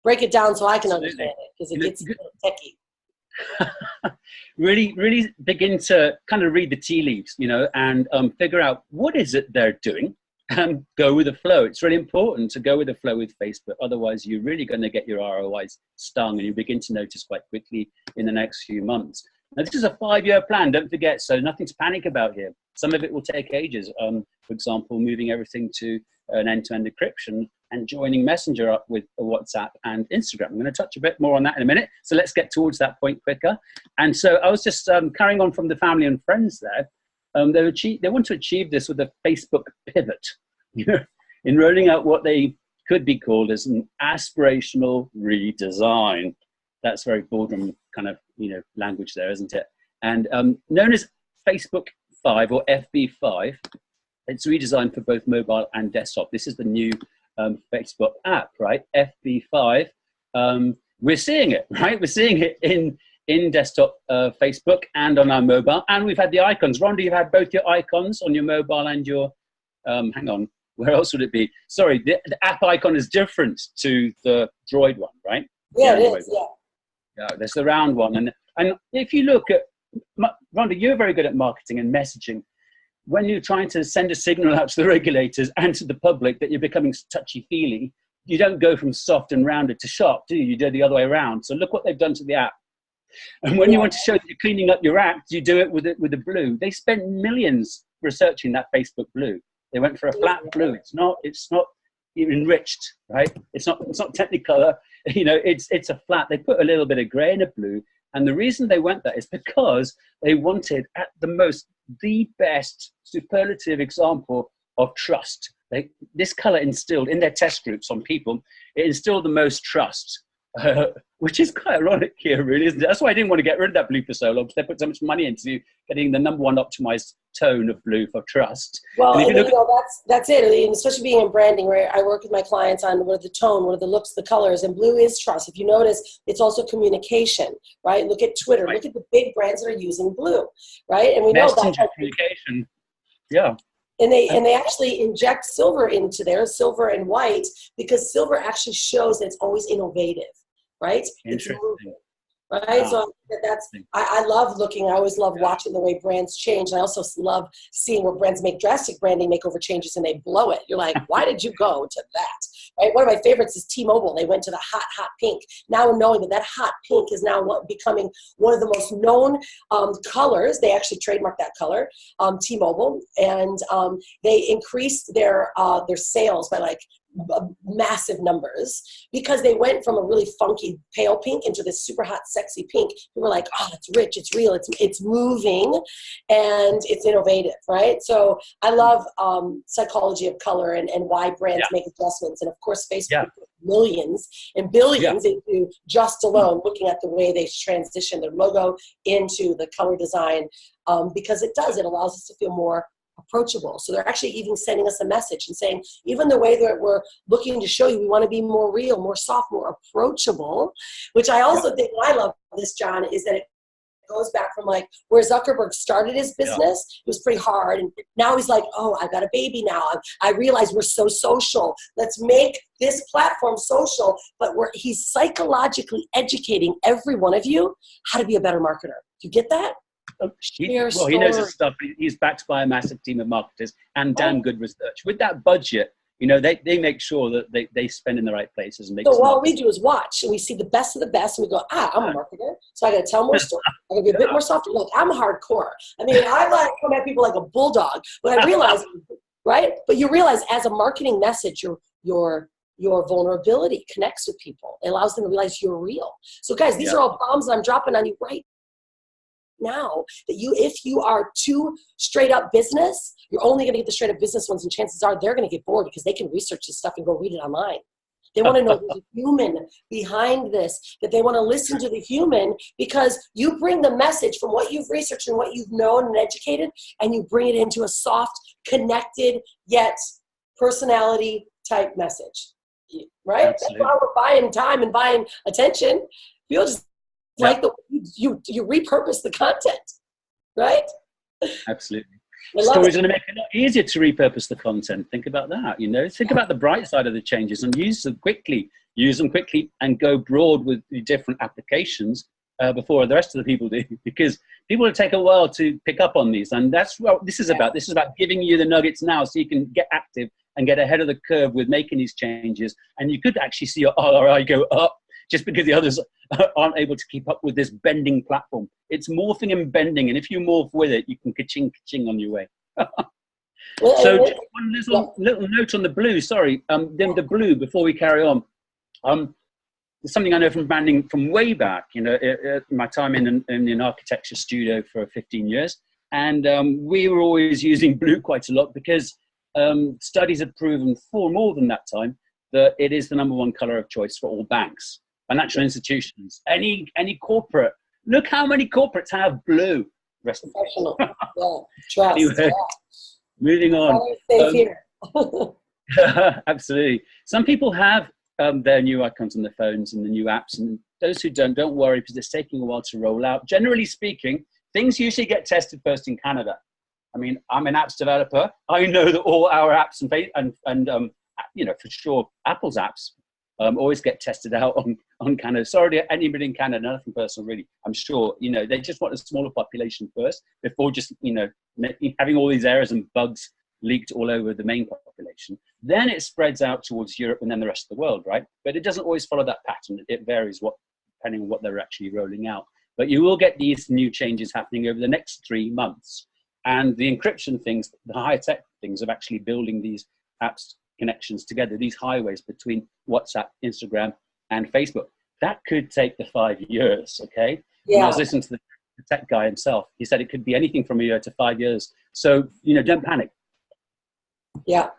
break it down so I can understand it, because it gets a little techie. Really begin to kind of read the tea leaves, and figure out what is it they're doing, and go with the flow. It's really important to go with the flow with Facebook. Otherwise, you're really going to get your ROIs stung, and you begin to notice quite quickly in the next few months. Now, this is a 5-year plan, don't forget, so nothing to panic about here. Some of it will take ages. For example, moving everything to an end-to-end encryption and joining Messenger up with WhatsApp and Instagram. I'm going to touch a bit more on that in a minute. So let's get towards that point quicker. And so I was just carrying on from the family and friends there. They want to achieve this with a Facebook pivot, in rolling out what they could be called as an aspirational redesign. That's very boardroom kind of, language there, isn't it? And known as Facebook 5 or FB5, it's redesigned for both mobile and desktop. This is the new Facebook app, right? FB5. We're seeing it, right? We're seeing it in desktop Facebook and on our mobile. And we've had the icons. Rhonda, you've had both your icons on your mobile and your, hang on, where else would it be? Sorry, the app icon is different to the Droid one, right? Yeah, it is, yeah. Yeah, there's the round one. And if you look at, Rhonda, you're very good at marketing and messaging. When you're trying to send a signal out to the regulators and to the public that you're becoming touchy-feely, you don't go from soft and rounded to sharp, do you? You do the other way around. So look what they've done to the app. And when you want to show that you're cleaning up your app, you do it with the blue. They spent millions researching that Facebook blue. They went for a flat blue. It's not enriched, right? It's not Technicolor. It's a flat. They put a little bit of gray in a blue. And the reason they went that is because they wanted at the best superlative example of trust. This color instilled in their test groups on people, it instilled the most trust, which is quite ironic here, really, isn't it? That's why I didn't want to get rid of that blue for so long, because they put so much money into getting the #1 optimized tone of blue for trust. Well, that's it. And especially being in branding, right? I work with my clients on what are the tone, what are the looks, the colors, and blue is trust. If you notice, it's also communication, right? Look at Twitter. Right. Look at the big brands that are using blue, right? And we know that communication. Yeah. And they actually inject silver into there, silver and white, because silver actually shows that it's always innovative, right? Interesting. right? So I love looking. I always love watching the way brands change. I also love seeing where brands make drastic branding makeover changes and they blow it. You're like, why did you go to that? Right? One of my favorites is T-Mobile. They went to the hot pink. Now knowing that hot pink is now becoming one of the most known colors. They actually trademarked that color, T-Mobile, and they increased their sales by like massive numbers because they went from a really funky pale pink into this super hot sexy pink. We were like, oh, it's rich, it's real, it's moving, and it's innovative, right? So I love psychology of color and why brands make adjustments. And of course Facebook put millions and billions into just alone looking at the way they transition their logo into the color design, because it allows us to feel more approachable. So they're actually even sending us a message and saying, even the way that we're looking to show you, we want to be more real, more soft, more approachable, which I also think, I love this, John, is that it goes back from like where Zuckerberg started his business. It was pretty hard. And now he's like, oh, I've got a baby now. I realize we're so social. Let's make this platform social. But he's psychologically educating every one of you how to be a better marketer. Do you get that? He knows his stuff. He's backed by a massive team of marketers and damn good research. With that budget, they make sure that they spend in the right places. And make so all we do is watch, and we see the best of the best, and we go, I'm a marketer, so I got to tell more stories. I got to be a bit more softer. Look, I'm hardcore. I mean, I like come at people like a bulldog, but I realize, right? But you realize as a marketing message, your vulnerability connects with people. It allows them to realize you're real. So guys, these are all bombs I'm dropping on you right now, that if you are too straight up business, you're only going to get the straight up business ones, and chances are they're going to get bored because they can research this stuff and go read it online. They want to know the human behind this, that they want to listen to the human, because you bring the message from what you've researched and what you've known and educated, and you bring it into a soft, connected, yet personality type message, right? Absolutely. That's why we're buying time and buying attention. People just like you repurpose the content, right? Absolutely. Stories are going to make it a lot easier to repurpose the content. Think about that. Think about the bright side of the changes and use them quickly, and go broad with the different applications before the rest of the people do, because people will take a while to pick up on these. And that's what this is about. This is about giving you the nuggets now so you can get active and get ahead of the curve with making these changes. And you could actually see your ROI go up just because the others aren't able to keep up with this bending platform. It's morphing and bending, and if you morph with it, you can ka-ching on your way. So just one little note on the blue, sorry. Then the blue, before we carry on. Something I know from branding from way back, my time in an architecture studio for 15 years. And we were always using blue quite a lot because studies have proven for more than that time that it is the #1 color of choice for all banks, financial institutions, any corporate. Look how many corporates have blue. Professional. Trust. Anyway, moving on. Here. Absolutely. Some people have their new icons on their phones and the new apps, and those who don't worry, because it's taking a while to roll out. Generally speaking, things usually get tested first in Canada. I mean, I'm an apps developer. I know that all our apps and for sure, Apple's apps always get tested out on Canada. Sorry to anybody in Canada, nothing personal really. I'm sure, they just want a smaller population first before just, having all these errors and bugs leaked all over the main population. Then it spreads out towards Europe and then the rest of the world, right? But it doesn't always follow that pattern. It varies depending on what they're actually rolling out. But you will get these new changes happening over the next 3 months. And the encryption things, the high-tech things of actually building these apps connections together, these highways between WhatsApp, Instagram, and Facebook, that could take the 5 years, okay? Yeah. And I was listening to the tech guy himself. He said it could be anything from a year to 5 years. So, don't panic. Yeah,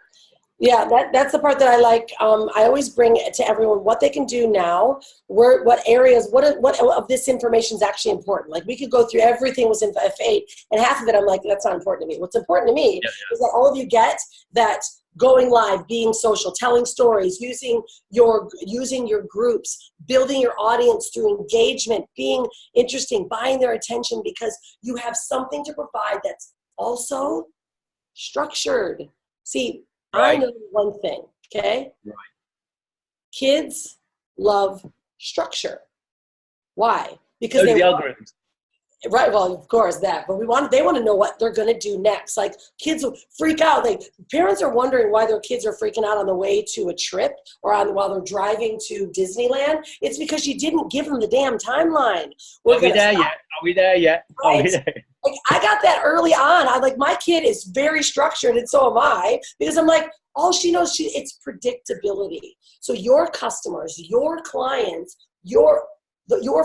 that's the part that I like. I always bring to everyone what they can do now, what areas, what of this information is actually important. Like we could go through everything was in F8, and half of it I'm like, that's not important to me. What's important to me is that all of you get that going live, being social, telling stories, using your groups, building your audience through engagement, being interesting, buying their attention because you have something to provide that's also structured. See, I know one thing, okay? Right. Kids love structure. Why? because the algorithms. Right, well, of course that, but they want to know what they're going to do next. Like kids will freak out. Parents are wondering why their kids are freaking out on the way to a trip or while they're driving to Disneyland. It's because you didn't give them the damn timeline. Are we there yet? Are we there yet? Right? Are we there? Like I got that early on. My kid is very structured, and so am I, because I'm like, all she knows, it's predictability. So your customers, your clients, your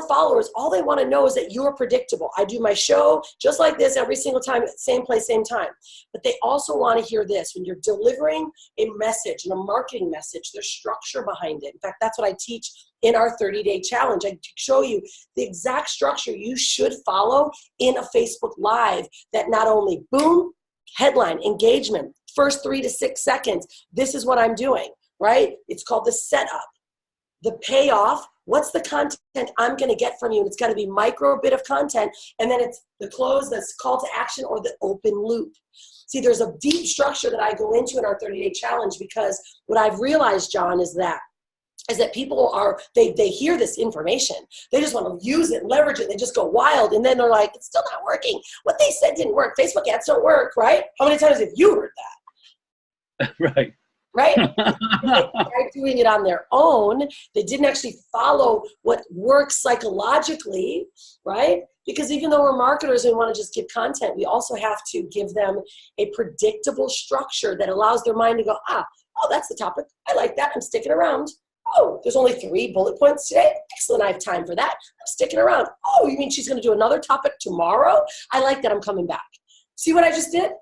followers, all they want to know is that you're predictable. I do my show just like this every single time, same place, same time. But they also want to hear this. When you're delivering a message and a marketing message, there's structure behind it. In fact, that's what I teach in our 30-day challenge. I show you the exact structure you should follow in a Facebook Live that not only boom, headline, engagement, first 3 to 6 seconds, this is what I'm doing, right? It's called the setup, the payoff. What's the content I'm going to get from you? And it's got to be micro bit of content. And then it's the close, the call to action, or the open loop. See, there's a deep structure that I go into in our 30-day challenge, because what I've realized, John, is that people they hear this information. They just want to use it, leverage it. They just go wild. And then they're like, it's still not working. What they said didn't work. Facebook ads don't work, right? How many times have you heard that? Right. Right? They're doing it on their own. They didn't actually follow what works psychologically, right? Because even though we're marketers and we want to just give content, we also have to give them a predictable structure that allows their mind to go, oh, that's the topic. I like that. I'm sticking around. Oh, there's only 3 bullet points today. Excellent. I have time for that. I'm sticking around. Oh, you mean she's going to do another topic tomorrow? I like that. I'm coming back. See what I just did?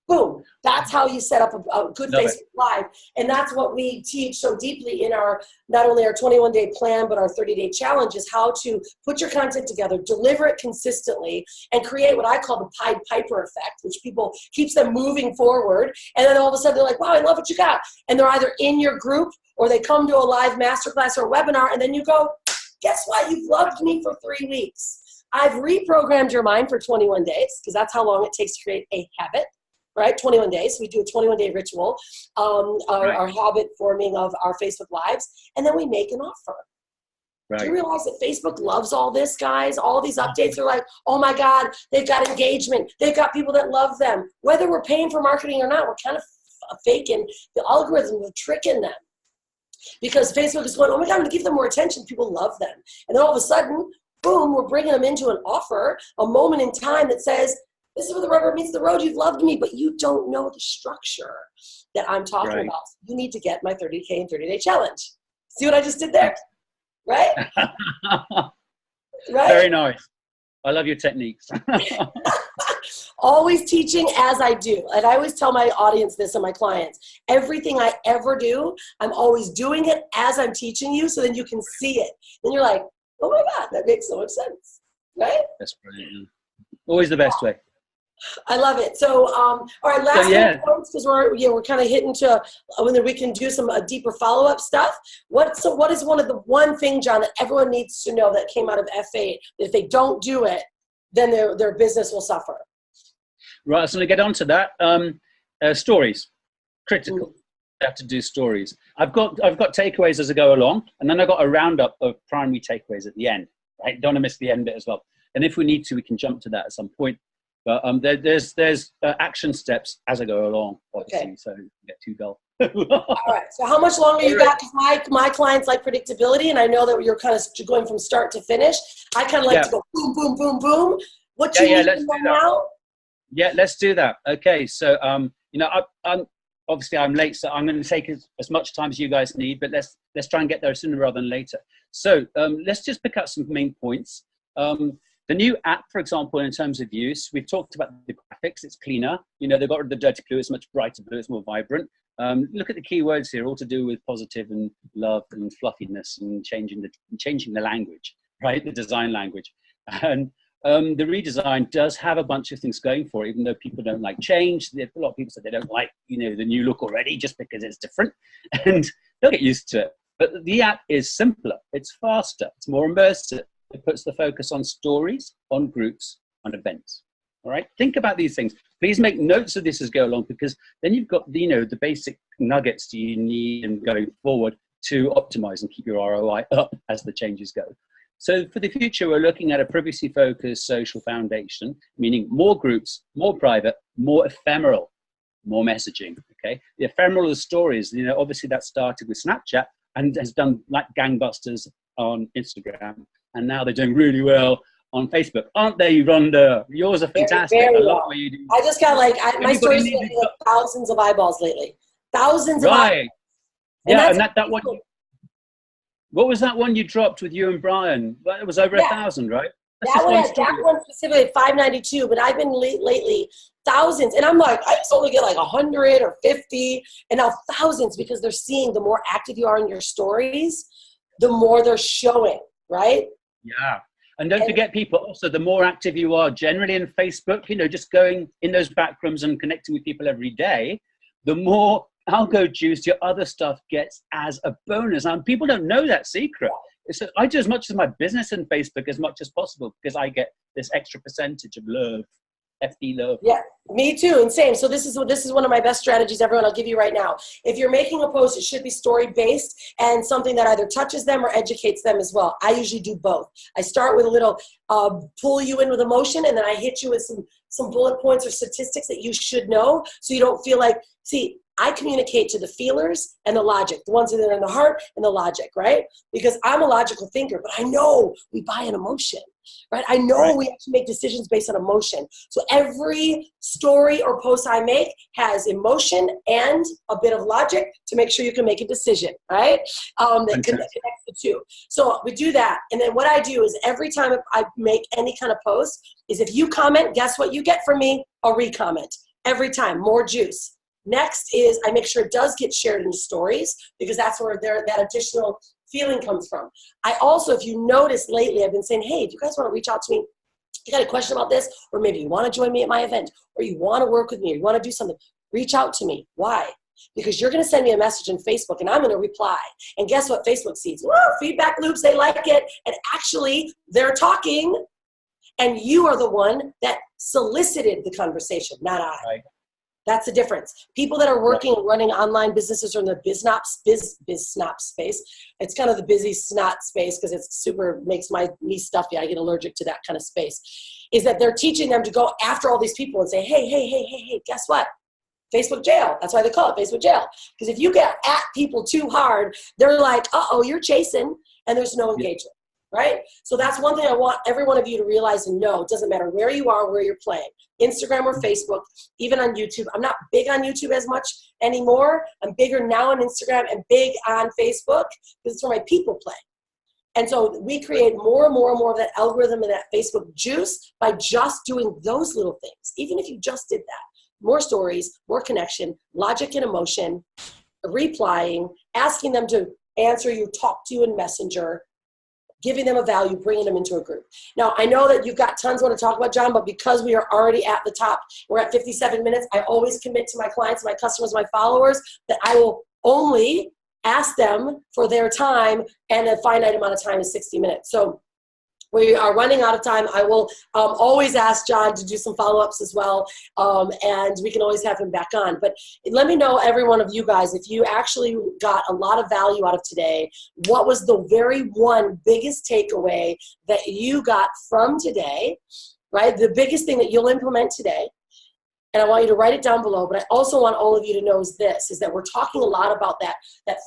Boom. That's how you set up a good Facebook Live. And that's what we teach so deeply in not only our 21-day plan, but our 30-day challenge, is how to put your content together, deliver it consistently, and create what I call the Pied Piper effect, which keeps them moving forward. And then all of a sudden they're like, wow, I love what you got. And they're either in your group or they come to a live masterclass or a webinar, and then you go, guess what? You've loved me for 3 weeks. I've reprogrammed your mind for 21 days, because that's how long it takes to create a habit. Right, 21 days. We do a 21-day ritual, our habit forming of our Facebook Lives, and then we make an offer. Right. Do you realize that Facebook loves all this, guys? All these updates are like, oh my God, they've got engagement. They've got people that love them. Whether we're paying for marketing or not, we're kind of faking the algorithms, are tricking them. Because Facebook is going, oh my God, I'm going to give them more attention. People love them. And then all of a sudden, boom, we're bringing them into an offer, a moment in time that says, this is where the rubber meets the road. You've loved me, but you don't know the structure that I'm talking about. You need to get my 30K and 30-day challenge. See what I just did there? Right? Right? Very nice. I love your techniques. Always teaching as I do. And I always tell my audience this and my clients, everything I ever do, I'm always doing it as I'm teaching you, so then you can see it. Then you're like, oh my God, that makes so much sense. Right? That's brilliant. Always the best way. I love it. So, all right, last points, because we're kind of hitting to whether we can do some deeper follow-up stuff. What is one thing, John, that everyone needs to know that came out of F8? If they don't do it, then their business will suffer. Right, so to get on to that, stories, critical. You have to do stories. I've got takeaways as I go along, and then I've got a roundup of primary takeaways at the end. Right, don't want to miss the end bit as well. And if we need to, we can jump to that at some point. But there's action steps as I go along, obviously, so you get too dull. All right. So how much longer you got? Because my clients like predictability, and I know that you're kind of going from start to finish. I kind of like to go boom, boom, boom, boom. What you need to know now? Yeah, let's do that. Okay. So I'm obviously I'm late, so I'm going to take as much time as you guys need, but let's try and get there sooner rather than later. So let's just pick up some main points. The new app, for example, in terms of use, we've talked about the graphics. It's cleaner. They got rid of the dirty blue. It's much brighter blue. It's more vibrant. Look at the keywords here, all to do with positive and love and fluffiness and changing the language, right? The design language. And the redesign does have a bunch of things going for it, even though people don't like change. A lot of people say they don't like, the new look already just because it's different, and they'll get used to it. But the app is simpler. It's faster. It's more immersive. It puts the focus on stories, on groups, on events. All right. Think about these things. Please make notes of this as go along, because then you've got the basic nuggets you need and going forward to optimize and keep your ROI up as the changes go. So for the future, we're looking at a privacy-focused social foundation, meaning more groups, more private, more ephemeral, more messaging, okay? The ephemeral of stories, you know, obviously that started with Snapchat and has done like gangbusters on Instagram. And now they're doing really well on Facebook. Aren't they, Rhonda? Yours are fantastic. Very I love well. what you do. I just got like, my Everybody stories needs getting like thousands of eyeballs lately. Thousands of eyeballs. right. And Yeah, that's and that one, what was that one you dropped with you and Brian? Well, it was over 1,000, right? That's just one story. That one specifically 592, but I've been lately thousands. And I'm like, I used to only get like 100 or 50, and now thousands, because they're seeing the more active you are in your stories, the more they're showing, right? Yeah. And don't forget, people, also, the more active you are generally in Facebook, you know, just going in those back rooms and connecting with people every day, the more algo juice your other stuff gets as a bonus. And people don't know that secret. So I do as much of my business in Facebook as much as possible because I get this extra percentage of love, FD love. Yeah, me too, and same. So this is one of my best strategies, everyone. I'll give you right now. If you're making a post, it should be story based and something that either touches them or educates them as well. I usually do both. I start with a little pull you in with emotion, and then I hit you with some bullet points or statistics that you should know, so you don't feel like, see, I communicate to the feelers and the logic, the ones that are in the heart and the logic, right? Because I'm a logical thinker, but I know we buy an emotion, right? I know we have to make decisions based on emotion. So every story or post I make has emotion and a bit of logic to make sure you can make a decision, right? That connects the two. So we do that. And then what I do is every time I make any kind of post is if you comment, guess what you get from me? A re-comment. Every time, more juice. Next is I make sure it does get shared in stories, because that's where that additional feeling comes from. I also, if you notice lately, I've been saying, hey, if you guys want to reach out to me, you got a question about this, or maybe you want to join me at my event, or you want to work with me, or you want to do something, reach out to me. Why? Because you're going to send me a message on Facebook and I'm going to reply. And guess what Facebook sees? Woo, feedback loops, they like it. And actually, they're talking, and you are the one that solicited the conversation, not I. Right. That's the difference. People that are working and running online businesses are in the biz-snop space. It's kind of the busy snot space because it's super, makes me stuffy. I get allergic to that kind of space. Is that they're teaching them to go after all these people and say, hey, guess what? Facebook jail. That's why they call it Facebook jail. Because if you get at people too hard, they're like, uh-oh, you're chasing, and there's no engagement. Right? So that's one thing I want every one of you to realize and know. It doesn't matter where you are, where you're playing, Instagram or Facebook, even on YouTube. I'm not big on YouTube as much anymore. I'm bigger now on Instagram and big on Facebook because it's where my people play. And so we create more and more and more of that algorithm and that Facebook juice by just doing those little things. Even if you just did that, more stories, more connection, logic and emotion, replying, asking them to answer you, talk to you in Messenger, giving them a value, bringing them into a group. Now, I know that you've got tons more to talk about, John, but because we are already at the top, we're at 57 minutes, I always commit to my clients, my customers, my followers, that I will only ask them for their time, and a finite amount of time is 60 minutes. So we are running out of time. I will always ask John to do some follow-ups as well, and we can always have him back on. But let me know, every one of you guys, if you actually got a lot of value out of today, what was the very one biggest takeaway that you got from today, right? The biggest thing that you'll implement today. And I want you to write it down below, but I also want all of you to know is that we're talking a lot about that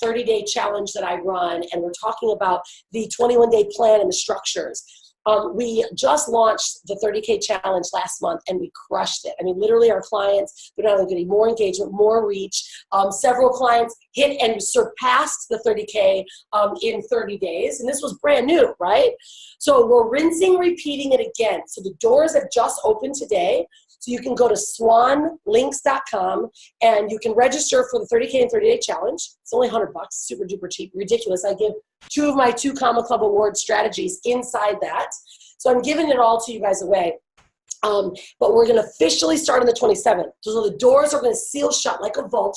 30-day challenge that I run, and we're talking about the 21-day plan and the structures. We just launched the 30K challenge last month, and we crushed it. I mean, literally our clients, they're not only getting more engagement, more reach. Several clients hit and surpassed the 30K in 30 days, and this was brand new, right? So we're rinsing, repeating it again. So the doors have just opened today. So you can go to swanlinks.com and you can register for the 30K and 30-day challenge. It's only $100, super duper cheap, ridiculous. I give 2 of my 2 Comma Club Award strategies inside that. So I'm giving it all to you guys away. But we're going to officially start on the 27th. So the doors are going to seal shut like a vault,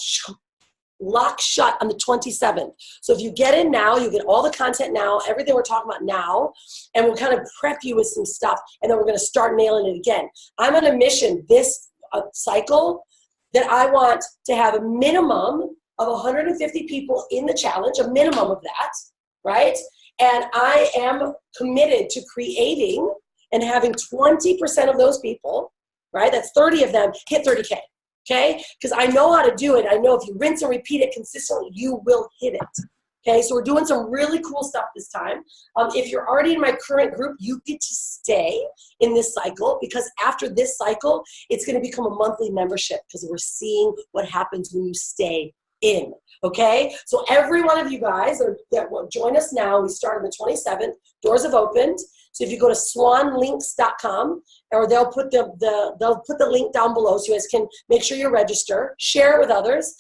lock shut on the 27th. So if you get in now, you get all the content now, everything we're talking about now, and we'll kind of prep you with some stuff, and then we're going to start nailing it again. I'm on a mission this cycle that I want to have a minimum of 150 people in the challenge, a minimum of that, right? And I am committed to creating and having 20% of those people, right? That's 30 of them hit 30K. Okay? Because I know how to do it. I know if you rinse and repeat it consistently, you will hit it. Okay? So we're doing some really cool stuff this time. If you're already in my current group, you get to stay in this cycle, because after this cycle, it's going to become a monthly membership, because we're seeing what happens when you stay in. Okay? So every one of you guys that will join us now, we start on the 27th. Doors have opened. So if you go to swanlinks.com, or they'll put the link down below so you guys can make sure you register, share it with others.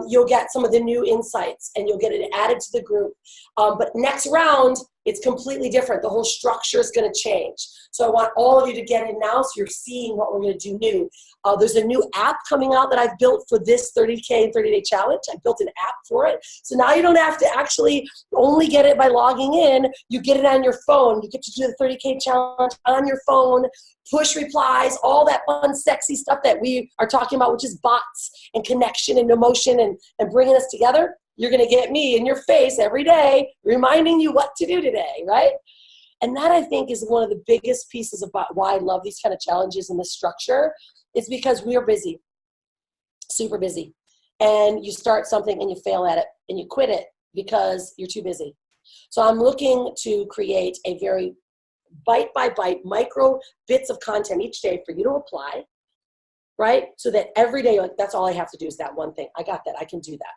You'll get some of the new insights and you'll get it added to the group. But next round, it's completely different. The whole structure is going to change. So I want all of you to get in now so you're seeing what we're going to do new. There's a new app coming out that I've built for this 30K and 30-day challenge. I built an app for it. So now you don't have to actually only get it by logging in. You get it on your phone. You get to do the 30K challenge on your phone, push replies, all that fun, sexy stuff that we are talking about, which is bots and connection and emotion and bringing us together. You're going to get me in your face every day reminding you what to do today, right? And that, I think, is one of the biggest pieces about why I love these kind of challenges and the structure. It's because we are busy, super busy. And you start something and you fail at it and you quit it because you're too busy. So I'm looking to create a very bite by bite, micro bits of content each day for you to apply, right? So that every day, like, that's all I have to do is that one thing. I got that. I can do that.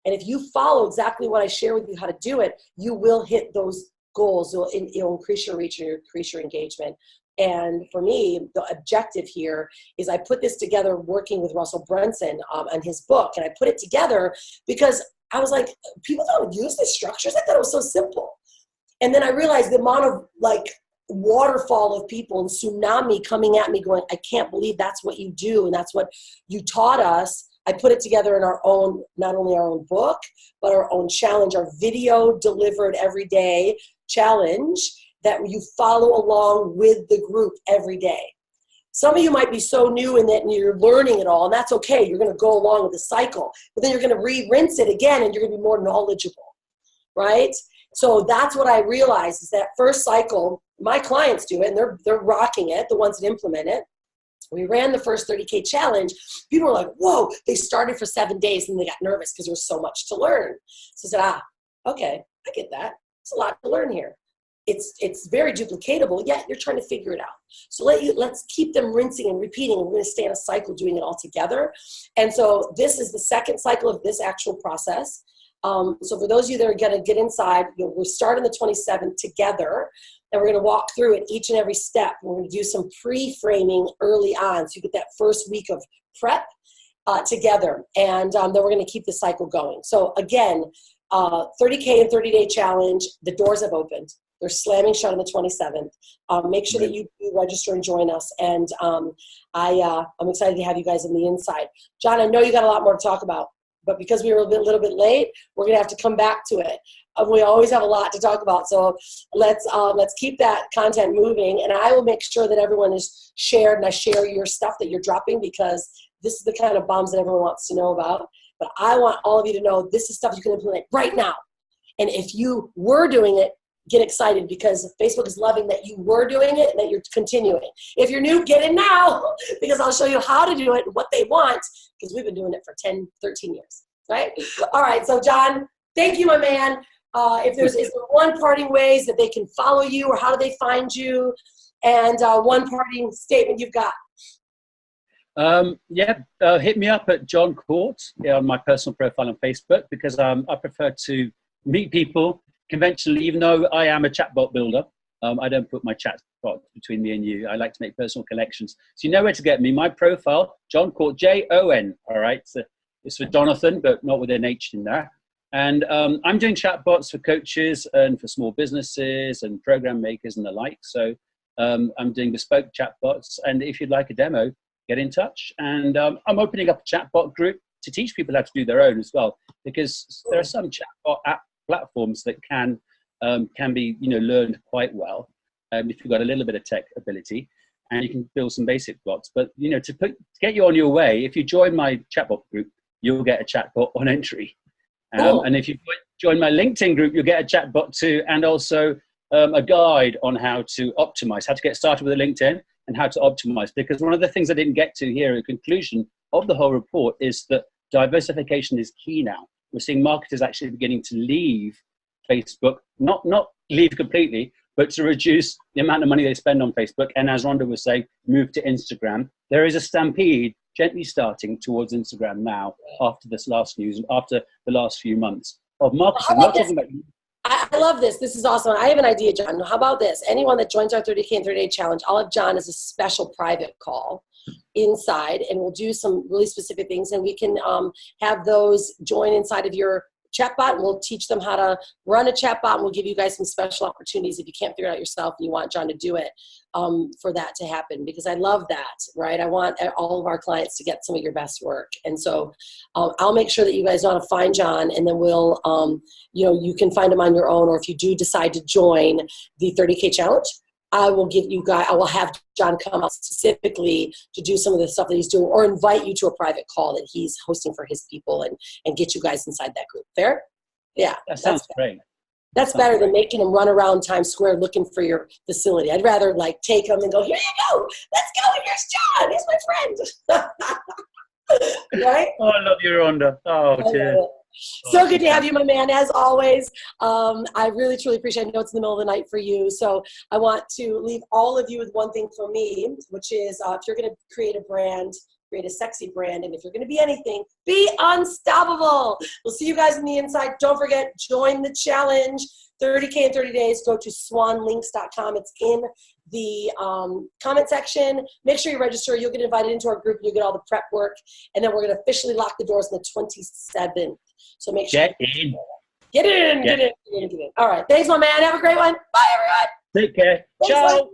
And if you follow exactly what I share with you how to do it, you will hit those goals. You'll increase your reach and increase your engagement. And for me, the objective here is I put this together working with Russell Brunson on his book. And I put it together because I was like, people don't use these structures. I thought it was so simple. And then I realized the amount of waterfall of people and tsunami coming at me going, I can't believe that's what you do. And that's what you taught us. I put it together in our own, not only our own book, but our own challenge, our video delivered every day challenge that you follow along with the group every day. Some of you might be so new in that and you're learning it all, and that's okay. You're going to go along with the cycle, but then you're going to re-rinse it again and you're going to be more knowledgeable, right? So that's what I realized is that first cycle, my clients do it and they're rocking it, the ones that implement it. We ran the first 30K challenge. People were like, whoa, they started for 7 days and they got nervous because there was so much to learn. So I said, okay, I get that. It's a lot to learn here. It's very duplicatable, yet you're trying to figure it out. So let's keep them rinsing and repeating, and we're going to stay in a cycle doing it all together. And so this is the second cycle of this actual process. So for those of you that are going to get inside, we're starting the 27th together, and we're going to walk through it each and every step. We're going to do some pre-framing early on, so you get that first week of prep together, and then we're going to keep the cycle going. So again, 30K and 30-day challenge, the doors have opened. They're slamming shut on the 27th. Make sure that you register and join us. And I'm excited to have you guys in the inside. John, I know you got a lot more to talk about, but because we were a little bit late, we're going to have to come back to it. We always have a lot to talk about. So let's keep that content moving. And I will make sure that everyone is shared, and I share your stuff that you're dropping, because this is the kind of bombs that everyone wants to know about. But I want all of you to know this is stuff you can implement right now. And if you were doing it, get excited, because Facebook is loving that you were doing it and that you're continuing. If you're new, get in now, because I'll show you how to do it and what they want, because we've been doing it for 10, 13 years, right? All right, so John, thank you, my man. Is there one parting ways that they can follow you, or how do they find you? And one parting statement you've got. Hit me up at John Court on my personal profile on Facebook, because I prefer to meet people conventionally. Even though I am a chatbot builder, I don't put my chatbot between me and you. I like to make personal connections. So you know where to get me. My profile, John Court, Jon. All right, so it's for Jonathan, but not with an H in there. And I'm doing chatbots for coaches and for small businesses and program makers and the like. So I'm doing bespoke chatbots. And if you'd like a demo, get in touch. And I'm opening up a chatbot group to teach people how to do their own as well, because there are some chatbot app platforms that can be learned quite well if you've got a little bit of tech ability, and you can build some basic bots. But to get you on your way, if you join my chatbot group, you'll get a chatbot on entry. And if you join my LinkedIn group, you'll get a chat bot too, and also a guide on how to optimize, how to get started with a LinkedIn and how to optimize. Because one of the things I didn't get to here in conclusion of the whole report is that diversification is key now. We're seeing marketers actually beginning to leave Facebook, not leave completely, but to reduce the amount of money they spend on Facebook. And as Rhonda was saying, move to Instagram. There is a stampede gently starting towards Instagram now after this last news, after the last few months of marketing. Not talking about. I love this. This is awesome. I have an idea, John. How about this? Anyone that joins our 30K in 30 Day Challenge, I'll have John as a special private call inside, and we'll do some really specific things, and we can have those join inside of your chatbot, and we'll teach them how to run a chatbot, and we'll give you guys some special opportunities if you can't figure it out yourself and you want John to do it, for that to happen, because I love that, right? I want all of our clients to get some of your best work. And so I'll make sure that you guys know how to find John, and then we'll, you can find him on your own, or if you do decide to join the 30K challenge, I will have John come out specifically to do some of the stuff that he's doing, or invite you to a private call that he's hosting for his people, and get you guys inside that group. Fair? Yeah. That sounds great. That's better than making them run around Times Square looking for your facility. I'd rather take them and go, here you go. Let's go. Here's John. He's my friend. Right? Oh, I love you, Rhonda. Oh, dear. So good to have you, my man, as always. I really, truly appreciate it. I know it's in the middle of the night for you. So I want to leave all of you with one thing from me, which is if you're going to create a brand, create a sexy brand. And if you're going to be anything, be unstoppable. We'll see you guys on the inside. Don't forget, join the challenge. 30K in 30 days. Go to swanlinks.com. It's in the comment section. Make sure you register. You'll get invited into our group. You'll get all the prep work. And then we're going to officially lock the doors on the 27th. So make sure. Get in. All right. Thanks, my man. Have a great one. Bye, everyone. Take care. Ciao.